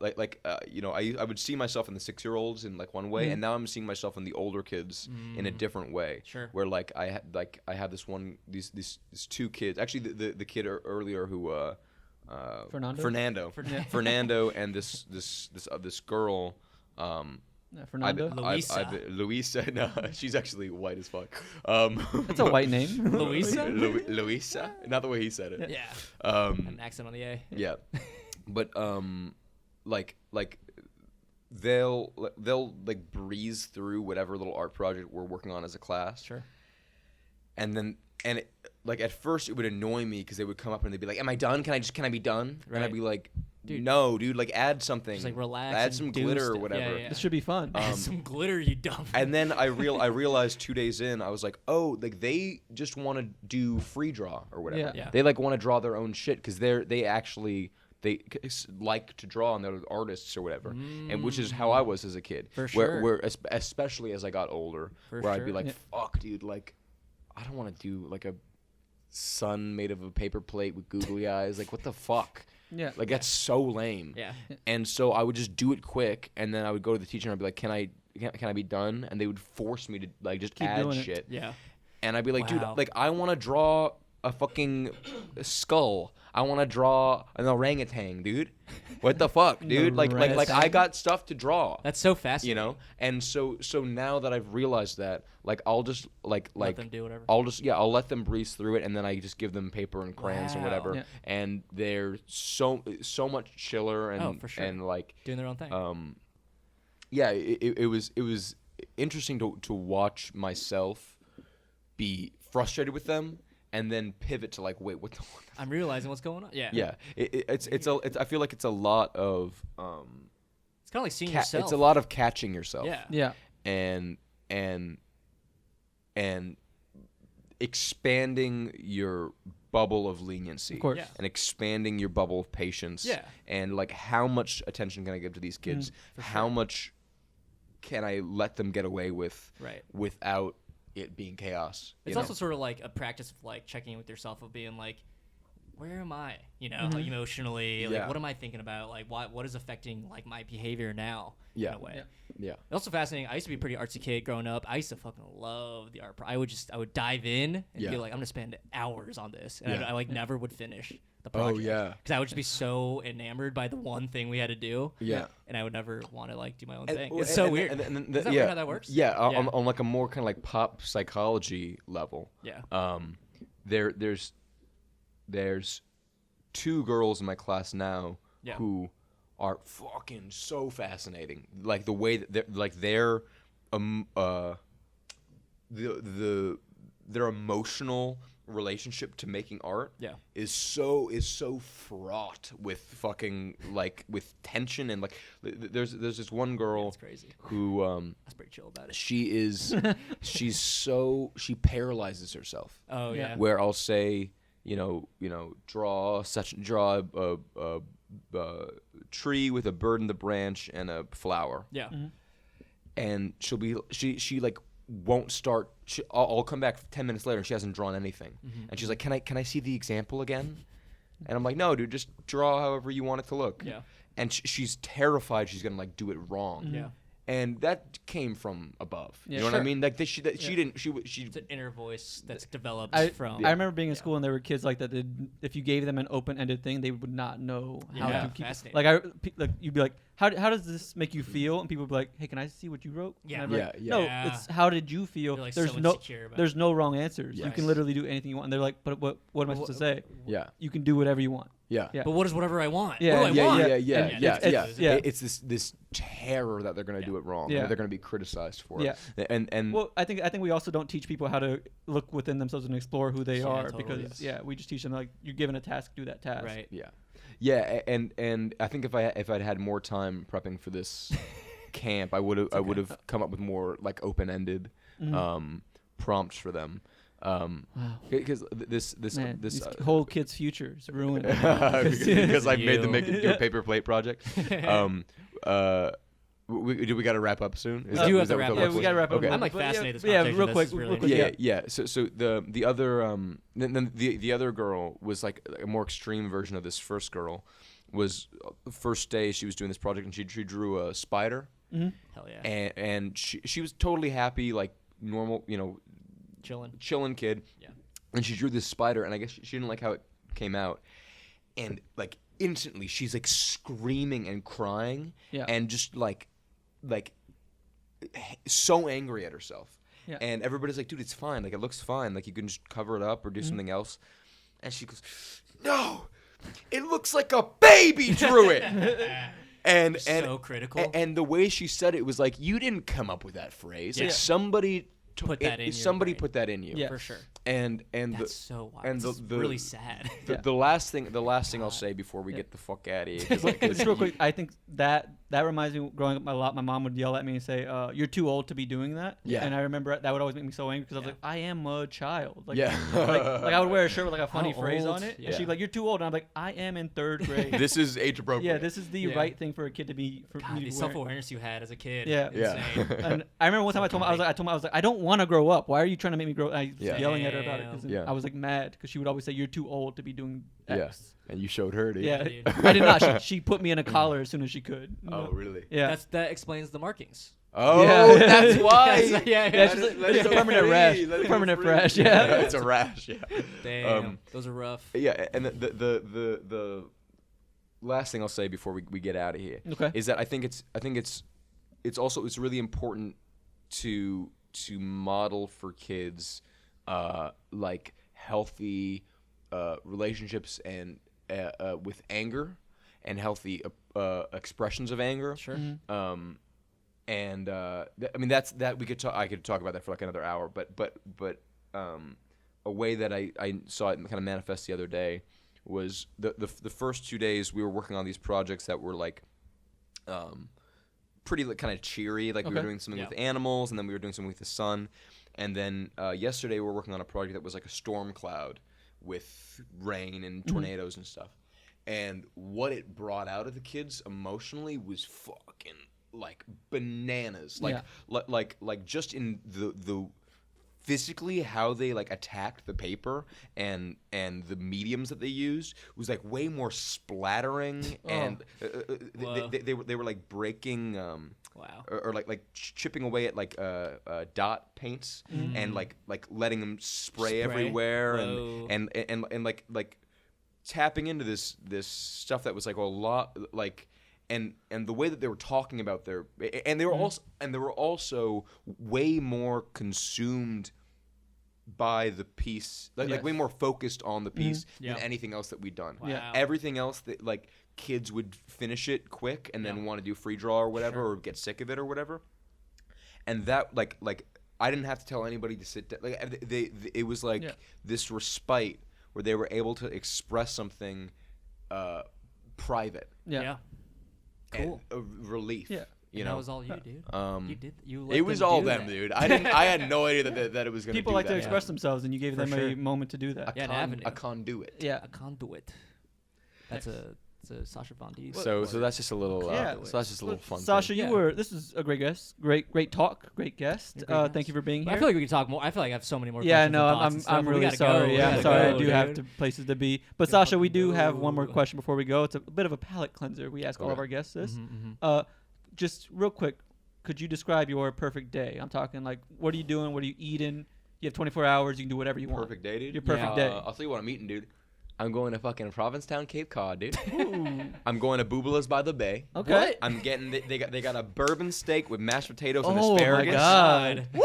would see myself in the 6-year-olds in like one way, and now I'm seeing myself in the older kids in a different way. Sure. Where like I have these two kids. Actually, the kid earlier who Fernando? Fernando and this girl. Fernando. Luisa. No, she's actually white as fuck. That's a white name. Louisa? Luisa. Not the way he said it. Yeah. An accent on the A. Yeah, but like they'll like breeze through whatever little art project we're working on as a class. Sure. And like at first it would annoy me because they would come up and they'd be like, "Am I done? Can I be done?" Right. And I'd be like, Dude. "No, dude. Like add something. Just like relax. Add and some do glitter or stuff. whatever." Yeah. This should be fun. Add some glitter, you dumb. And then I realized 2 days in, I was like, oh, like they just want to do free draw or whatever. Yeah. Yeah. They like want to draw their own shit because they like to draw and they're artists or whatever, and which is how I was as a kid. For sure. Where especially as I got older, For where I'd be sure. like, Yeah. fuck, dude, like I don't want to do like a sun made of a paper plate with googly eyes. Like what the fuck? Yeah. Like that's so lame. Yeah. And so I would just do it quick, and then I would go to the teacher and I'd be like, "Can I be done?" And they would force me to like just Keep add doing it. shit. Yeah. And I'd be like, Wow. "Dude, like I want to draw a fucking skull. I want to draw an orangutan, dude. What the fuck, dude? Like I Orangutan? got stuff to draw." That's so fascinating. And so now that I've realized that, like I'll just like Let them do whatever. I'll let them breeze through it, and then I just give them paper and crayons or Wow. whatever, Yeah. and they're so much chiller and Oh, for sure. and like Doing their own thing. yeah, it was interesting to watch myself be frustrated with them and then pivot to like, wait, what the I'm realizing what's going on. Yeah. yeah, it's I feel like it's a lot of It's kind of like seeing yourself. it's a lot of catching yourself. Yeah. Yeah. And expanding your bubble of leniency, Of course. Yeah. and expanding your bubble of patience, Yeah. and like how much attention can I give to these kids? How much can I let them get away with Right. without it being chaos? It's you also know? sort of like a practice of like checking in with yourself of being like, where am I? You know, like emotionally, like Yeah. what am I thinking about? Like what is affecting like my behavior now? Yeah. In a way. Yeah. It's also fascinating. I used to be a pretty artsy kid growing up. I used to fucking love the art. I would dive in and Yeah. be like, I'm gonna spend hours on this, and Yeah. I like never would finish the Oh, project. yeah. Because I would just be so enamored by the one thing we had to do. Yeah. And I would never want to like do my own And- thing. well, It's so and- weird. and then Is that weird how that works? Yeah, Yeah. on like a more kind of like pop psychology level. Yeah. There's 2 girls in my class now Yeah. who are fucking so fascinating. Like the way that their their emotional relationship to making art Yeah. is so fraught with fucking like with tension, and like there's this one girl That's crazy. who That's pretty chill about it. she paralyzes herself. Oh yeah. Where I'll say, draw a tree with a bird in the branch and a flower, Yeah. and she like won't start. I'll come back 10 minutes later and she hasn't drawn anything, and she's like, can I see the example again? And I'm like, no, dude, just draw however you want it to look. Yeah. And she's terrified she's gonna like do it wrong. Yeah. And that came from above. Yeah. You know what I Sure. mean? Like she didn't. She It's an inner voice that's developed I from. I remember being in school and there were kids like that. If you gave them an open-ended thing, they would not know how Yeah. to keep. Fascinating. Like you'd be like, how does this make you feel? And people would be like, hey, can I see what you wrote? Yeah. And I'd be like, Yeah, No, yeah. it's how did you feel? You're, like, there's so no insecure about there's no wrong answers. You Yes. can literally do anything you want. And they're like, but what am I supposed to say? Yeah. You can do whatever you want. Yeah. Yeah. But what is whatever I want? Yeah, What do I want? yeah. It's this terror that they're going to do it wrong. Yeah. That they're going to be criticized for Yeah. it. And Well, I think we also don't teach people how to look within themselves and explore who they Yeah, are totally. because we just teach them like you're given a task, do that task. Right. yeah, and I think if I'd had more time prepping for this camp, I would have come up with more like open-ended prompts for them. Because this Man, this these whole kid's future is ruined. because I've made them make You. do a paper plate project. We got to wrap up soon. We do have to that wrap what up. that We gotta wrap up. Okay. I'm like But fascinated. yeah, This real conversation. quick, This is really real quick, interesting. Yeah. So the other then the other girl was like a more extreme version of this first girl. Was the first day she was doing this project and she drew a spider, Hell yeah. and she was totally happy, like normal, chilling kid. Yeah. And she drew this spider, and I guess she didn't like how it came out, and like instantly she's like screaming and crying, Yeah. and just like so angry at herself. Yeah. And everybody's like, dude, it's fine. Like, it looks fine. Like, you can just cover it up or do something else. And she goes, no, it looks like a baby drew it. and So critical. And the way she said it was like, you didn't come up with that phrase. Yeah. Like, somebody Put that in your somebody brain. put that in you. Yeah. For sure. And That's so wild. and This is really sad. the last thing I'll say before we get the fuck out of here. 'cause, like, 'cause Just real quick, I think that reminds me. Growing up a lot, my mom would yell at me and say, "You're too old to be doing that." Yeah. And I remember that would always make me so angry because I was like, "I am a child." Like, Yeah. like I would wear a shirt with like a funny How phrase old? on it, Yeah. and she'd be like, "You're too old," and I'm like, "I am in 3rd grade." this is age appropriate. Yeah, this is the Yeah. right thing for a kid to be. For God, me the to wear. self-awareness you had as a kid. Yeah. Yeah. Insane. And I remember one time I told her, I was like, I don't want to grow up. Why are you trying to make me grow? And I was Yeah. yelling at her about it because Yeah. I was like mad because she would always say, "You're too old to be doing X." Yeah. And you showed her, dude. Yeah, dude. I did not. She put me in a collar as soon as she could. you Oh, know? really? Yeah. That explains the markings. Oh, Yeah. that's why. Yeah. Yeah, it's just it's a permanent rash. Permanent rash. Yeah. It's a rash. Yeah. Damn. Those are rough. Yeah, and the last thing I'll say before we get out of here Okay. is that I think it's also really important to model for kids like healthy relationships and with anger and healthy expressions of anger. Sure. And I mean I could talk about that for like another hour, but a way that I saw it kind of manifest the other day was the first 2 days we were working on these projects that were like pretty like, kind of cheery, like we were Okay. doing something Yeah. with animals and then we were doing something with the sun, And then yesterday we were working on a project that was like a storm cloud with rain and tornadoes and stuff. And what it brought out of the kids emotionally was fucking like bananas. Like just in the physically how they like attacked the paper and the mediums that they used was like way more splattering and they were like breaking or like chipping away at like dot paints and like letting them spray everywhere and like tapping into this stuff that was like a lot like and the way that they were talking about their and they were also way more consumed by the piece like way more focused on the piece than anything else that we'd done. Everything else that like kids would finish it quick and then want to do free draw or whatever or get sick of it or whatever, and that like I didn't have to tell anybody to sit down. Like it was like this respite where they were able to express something private. Cool. A relief. You know, that was all you, dude. You let it was them all do them, that. dude. I had no idea that it was going to do that. People like to express themselves, and you gave For them sure. a moment to do that. an avenue. A conduit. Yeah. A conduit. It's a Sasha Von D. So that's just a little. Yeah. So that's just a little fun. Sasha, thing. this is a great guest. Great talk. Great guest. Thank you for being here. I feel like we could talk more. I feel like I have so many more. Yeah, questions no, and thoughts and stuff, I'm but we really gotta sorry. go. Yeah, We I'm gotta sorry. go, I do have dude. to places to be. But Gotta Sasha, we do fucking have one more go. question before we go. It's a bit of a palate cleanser. We ask all of Okay. our guests this. Mhm. Just real quick, could you describe your perfect day? I'm talking like, what are you doing? What are you eating? You have 24 hours. You can do whatever you want. Perfect day, dude. Your perfect day. I'll tell you what I'm eating, dude. I'm going to fucking Provincetown, Cape Cod, dude. I'm going to Boobala's by the Bay. Okay. What? I'm getting they got a bourbon steak with mashed potatoes and Oh asparagus. my god. Woo!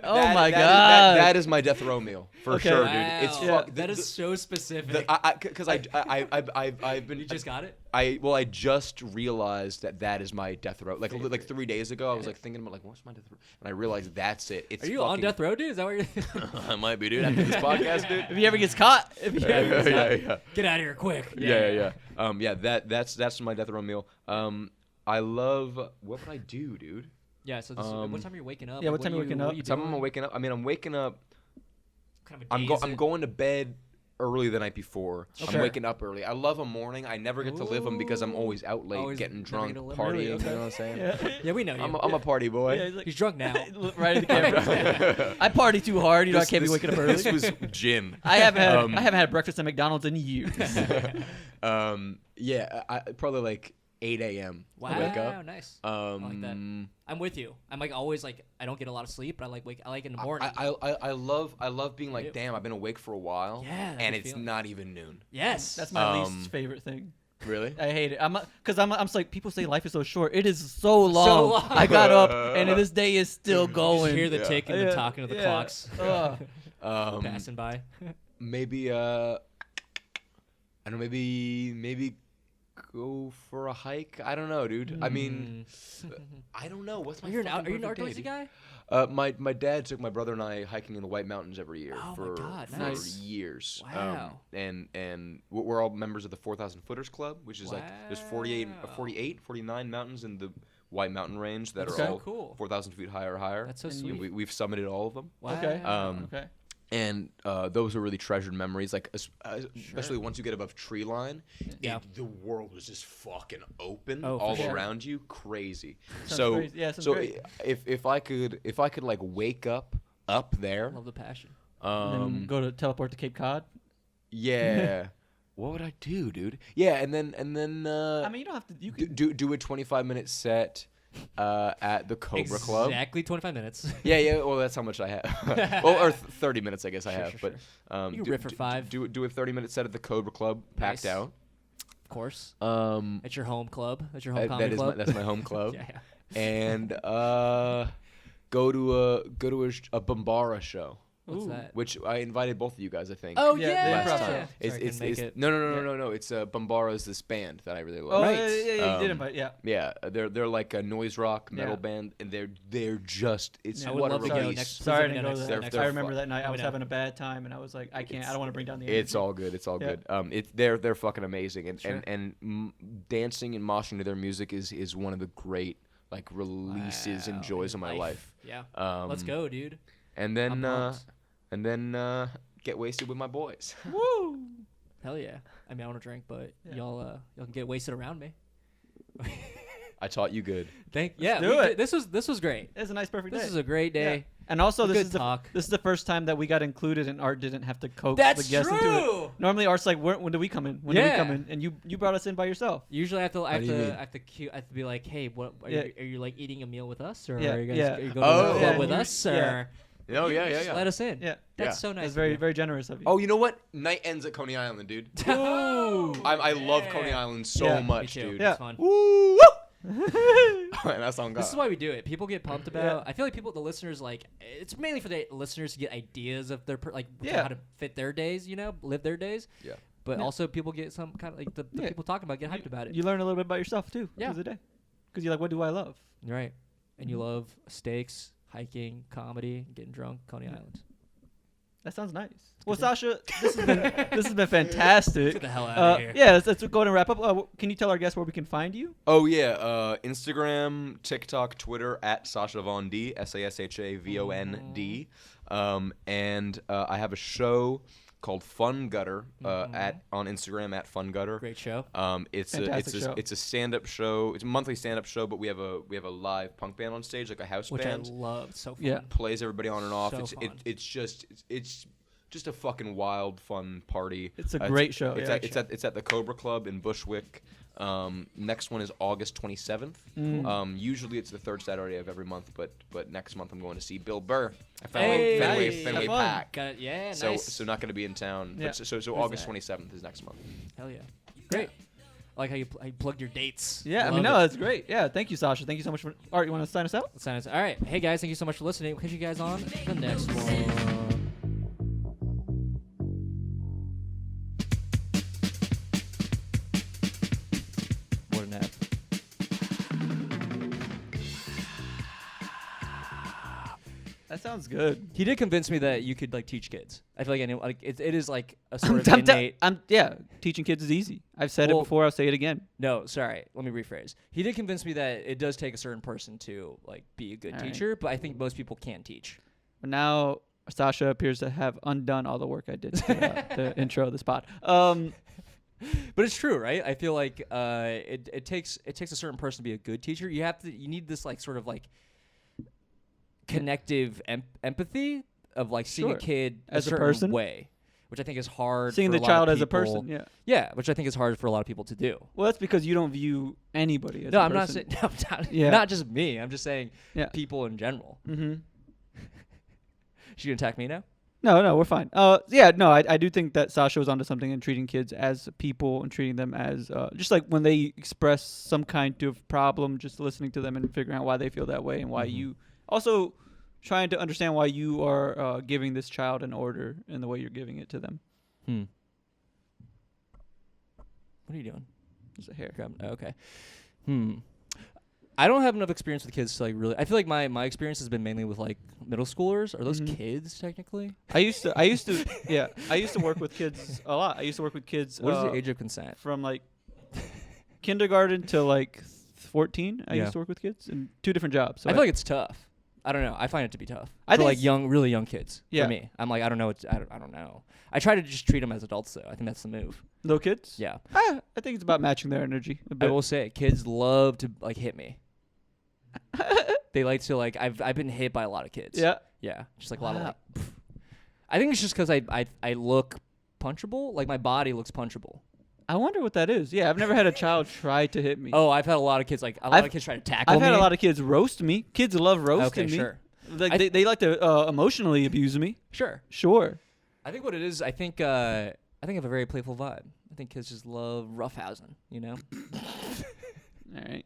Oh That- my that- god. that is my death row meal for Okay. sure, Wow. dude. It's Yeah. That is so specific. because I've been you just got it? I just realized that is my death row. Like 3 days ago, I was like thinking about like what's my death row, and I realized that's it. It's Are you on fucking- death row, dude? Is that what you're? I might be, dude. After this podcast, dude. If he ever gets caught, Yeah. Get out of here quick. Yeah. That's my death row meal. I love. What would I do, dude? Yeah. So this what time are you waking up? Yeah, Like, what time are you waking up? What are you Time doing? I'm waking up. I mean, I'm waking up. What kind of a day is I'm it? going to bed early the night before. Okay. I'm waking up early. I love a morning. I never get to live them because I'm always out late, Always getting never drunk, get to live partying. early, You okay. know what I'm saying? yeah. we know you. I'm a party boy. Yeah, he's like- He's drunk now. right in the camera. I party too hard. You know, I can't be waking up early. This was gin. I haven't had breakfast at McDonald's in years. Yeah, I probably like 8 a.m. Wow, I wake up. nice. I like that. I'm with you. I'm like always like I don't get a lot of sleep, but I like in the morning. I love being like, damn, I've been awake for a while, Yeah, that's and a it's feeling. not even noon. yes, That's my least favorite thing. Really? I hate it. I'm just like, people say life is so short. It is so long. long. I got up and this day is still you going. hear the Yeah. tick and the talking of the Yeah. clocks Ugh. passing by. Maybe I don't know. Maybe go for a hike. I don't know, dude. I mean, I don't know. What's my Are you an fucking perfect outdoorsy day, guy? dude? My dad took my brother and I hiking in the White Mountains every year Oh my for God, for nice. years. Wow. And we're all members of the 4,000 Footers Club, which is like there's 49 mountains in the White Mountain Range that That's are so all cool. 4,000 feet high or higher. That's so And sweet. we've summited all of them. Wow. Okay. Okay. And those are really treasured memories, like especially once you get above tree line, Yeah. the world is just fucking open Oh, for all sure. around you, crazy. Sounds so crazy. Yeah, sounds so great. if I could like wake up there, Love the passion. And then go to teleport to Cape Cod. yeah, what would I do, dude? Yeah, and then I mean, you don't have to. You can. do a 25-minute set at the Cobra Club. Exactly 25 minutes. Yeah. Well, that's how much I have. Well, or 30 minutes, I guess I have. sure. But You can riff for 5. Do a 30-minute set at the Cobra Club, packed Nice. out. Of course. Um, At your home club. At your home that comedy is club. that's my home club. yeah. And go to a Bombara show, What's Ooh. that? which I invited both of you guys, I think. Oh Yeah, yeah. the last improv time. show. Sorry, I couldn't make it. No. It's Bombara is this band that I really love. Oh, Right. yeah, you did Um, invite. Yeah. Yeah, they're like a noise rock metal Yeah. band, and they're just it's Yeah. I would what a love to go release. next. Sorry, I please didn't let me go know there. next They're I time. remember that night. I Let me was know. having a bad time, and I was like, I can't. I don't want to bring down the. It's energy. all good. It's all Yeah. good. They're fucking amazing, and Sure. dancing and moshing to their music is one of the great like releases and joys of my life. Yeah. Um, Let's go, dude. And I'm then pumped. get wasted with my boys. Woo! Hell yeah. I mean, I want to drink, but Yeah. y'all can get wasted around me. I taught you good. Yeah. do it. This was great. It's a nice, perfect day. This is a great Yeah. day. And also, this Good is talk. this is the first time that we got included, and Art didn't have to coax That's the guests into true. it. Normally, Art's like, when do we come in? When do we come Yeah. in? And you brought us in by yourself. Usually, I have to do you mean? I have to be like, hey, what are, Yeah. are you like eating a meal with us, or Yeah, are you guys yeah. are you going Oh. to the club Yeah, with you- us, yeah. or Oh yeah, just let us in? Yeah. That's Yeah. so nice. That's of very, you. very generous of you. Oh, you know what? Night ends at Coney Island, dude. Ooh, I love yeah. Coney Island so Yeah. much, Me too. dude. Yeah. It's fun. Woo! And that's on God. This is why we do it. People get pumped about. Yeah. I feel like the listeners, like it's mainly for the listeners to get ideas of their Yeah. how to fit their days, live their days. Yeah. But Yeah. also people get some kind of like the Yeah. people talking about get hyped about it. You learn a little bit about yourself too. Yeah. Through the day. Because you're like, what do I love? Right. And you Mhm. love steaks, hiking, comedy, getting drunk, Coney Island. That sounds nice. Well, Sasha, this has been fantastic. Get the hell outta here. Yeah, let's go ahead and wrap up. Can you tell our guests where we can find you? Oh yeah, Instagram, TikTok, Twitter at Sasha Von D, SASHAVOND, and I have a show called Fun Gutter on Instagram at Fun Gutter. Great show. It's Fantastic show. a stand-up show. It's a monthly stand-up show, but we have a live punk band on stage, like a house Which band. I love. So fun. Yeah. Plays everybody on and off. So It's just a fucking wild, fun party. It's a great show. It's yeah. it's at the Cobra Club in Bushwick. Next one is August 27th. Mm. Usually it's the third Saturday of every month, but next month I'm going to see Bill Burr at Hey, Fenway have fun. Pack. Got it. Yeah. So Nice. so not going to be in town. Yeah. But so Where's August that? 27th is next month. Hell yeah. Great. I like how you plugged your dates. Yeah, I Love mean, no, it. that's great. Yeah, thank you, Sasha. Thank you so much for. Art, you want to sign us out? Let's sign us. All right. Hey guys, thank you so much for listening. We'll catch you guys on the next one. What an app. That sounds good. He did convince me that you could like teach kids. I feel like it is like a sort of innate. Yeah, teaching kids is easy. I've said it Well- before. I'll say it again. No, sorry. Let me rephrase. He did convince me that it does take a certain person to like be a good All right. teacher, but I think most people can teach. But now Sasha appears to have undone all the work I did to intro this pod. But it's true, right? I feel like it takes a certain person to be a good teacher. You need this like sort of like connective empathy of like seeing Sure. a kid As a certain person? way, which I think is hard. Seeing for the a lot of child as a people. person. Yeah. Yeah, which I think is hard for a lot of people to do. Well, that's because you don't view anybody as No, a I'm not person. saying no, not, Yeah. not just me. I'm just saying Yeah. people in general. Mm-hmm. Should you attack me now? No, we're fine. I do think that Sasha was onto something in treating kids as people and treating them as just like when they express some kind of problem, just listening to them and figuring out why they feel that way and why you also trying to understand why you are giving this child an order in the way you're giving it to them. What are you doing? Just a hair. Okay. I don't have enough experience with kids to like really. I feel like my experience has been mainly with like middle schoolers. Are those Mhm. kids technically? I used to yeah, I used to work with kids a lot. I used to work with kids What is the age of consent? from like kindergarten to like 14. I Yeah. used to work with kids in 2 different jobs. So I feel like it's tough. I don't know. I find it to be tough. I For think like it's- really young kids. Yeah. For me, I'm like I don't know. I don't know. I try to just treat them as adults though. I think that's the move. little kids. Yeah. I think it's about matching their energy a I bit. will say kids love to like hit me. They like to like I've been hit by a lot of kids. Yeah. Yeah. Just like a lot of Wow. like. I think it's just because I look punchable. Like my body looks punchable. I wonder what that is. Yeah, I've never had a child try to hit me. Oh, I've had a lot of kids like a lot of kids try to tackle I've me. had a lot of kids roast me. Kids love roasting Okay, me. sure. Like I they like to emotionally abuse me. Sure. Sure. I think what it is, I think I have a very playful vibe. I think kids just love roughhousing, you know? All right.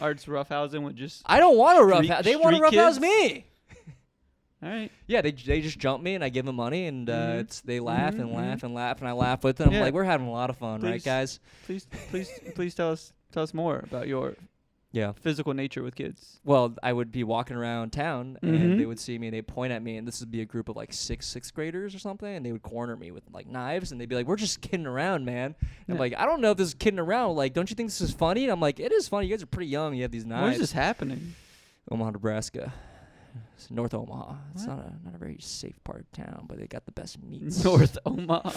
Art's roughhousing with just. I don't want to Street- roughhouse. They want to street roughhouse kids? me. All right. Yeah, they just jump me and I give them money and Mhm. they laugh Mhm, and mhm. laugh and laugh and I laugh with them. Yeah. I'm like, we're having a lot of fun, right, Please. guys? Please tell us more about your Yeah. physical nature with kids. Well, I would be walking around town Mhm. and they would see me and they'd point at me, and this would be a group of like sixth graders or something, and they would corner me with like knives and they'd be like, "We're just kidding around, man." And I'm like, "I don't know if this is kidding around. Like, don't you think this is funny?" And I'm like, "It is funny. You guys are pretty young. You have these knives." Where is this happening? Omaha, Nebraska. It's North Omaha. It's not a very safe part of town, but they got the best meats. North Omaha.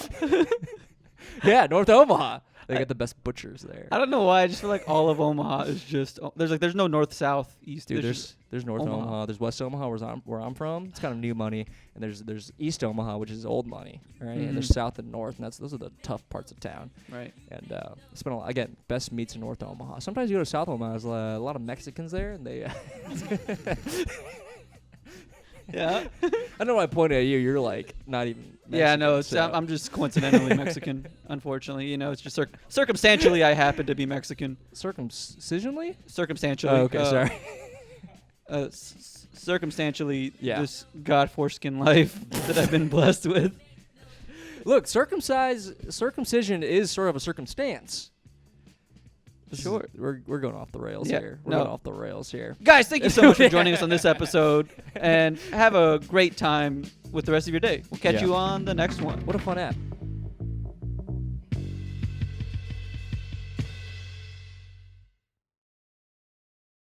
Yeah, North Omaha. They got the best butchers there. I don't know why. I just feel like all of Omaha is just there's no north, south, east. Dude, just there's North Omaha. Omaha. There's West Omaha, where I'm from. It's kind of new money, and there's East Omaha, which is old money, right? And there's South and North, and those are the tough parts of town. right. And it's been again best meats in North Omaha. Sometimes you go to South Omaha, there's a lot of Mexicans there, and they. Yeah. I don't know why I pointed at you. You're like not even. Mexican, Yeah, no, so. I'm just coincidentally Mexican. Unfortunately, it's just circumstantially I happen to be Mexican. Circumcisionally. Circumstantially. Oh, okay, sorry. Circumstantially, Yeah. this God foreskin life that I've been blessed with. Look, circumcision is sort of a circumstance. Sure. We're going off the rails Yeah, here. We're no. going off the rails here. Guys, thank you so much for joining us on this episode, and have a great time with the rest of your day. We'll catch Yeah. you on the next one. What a fun app.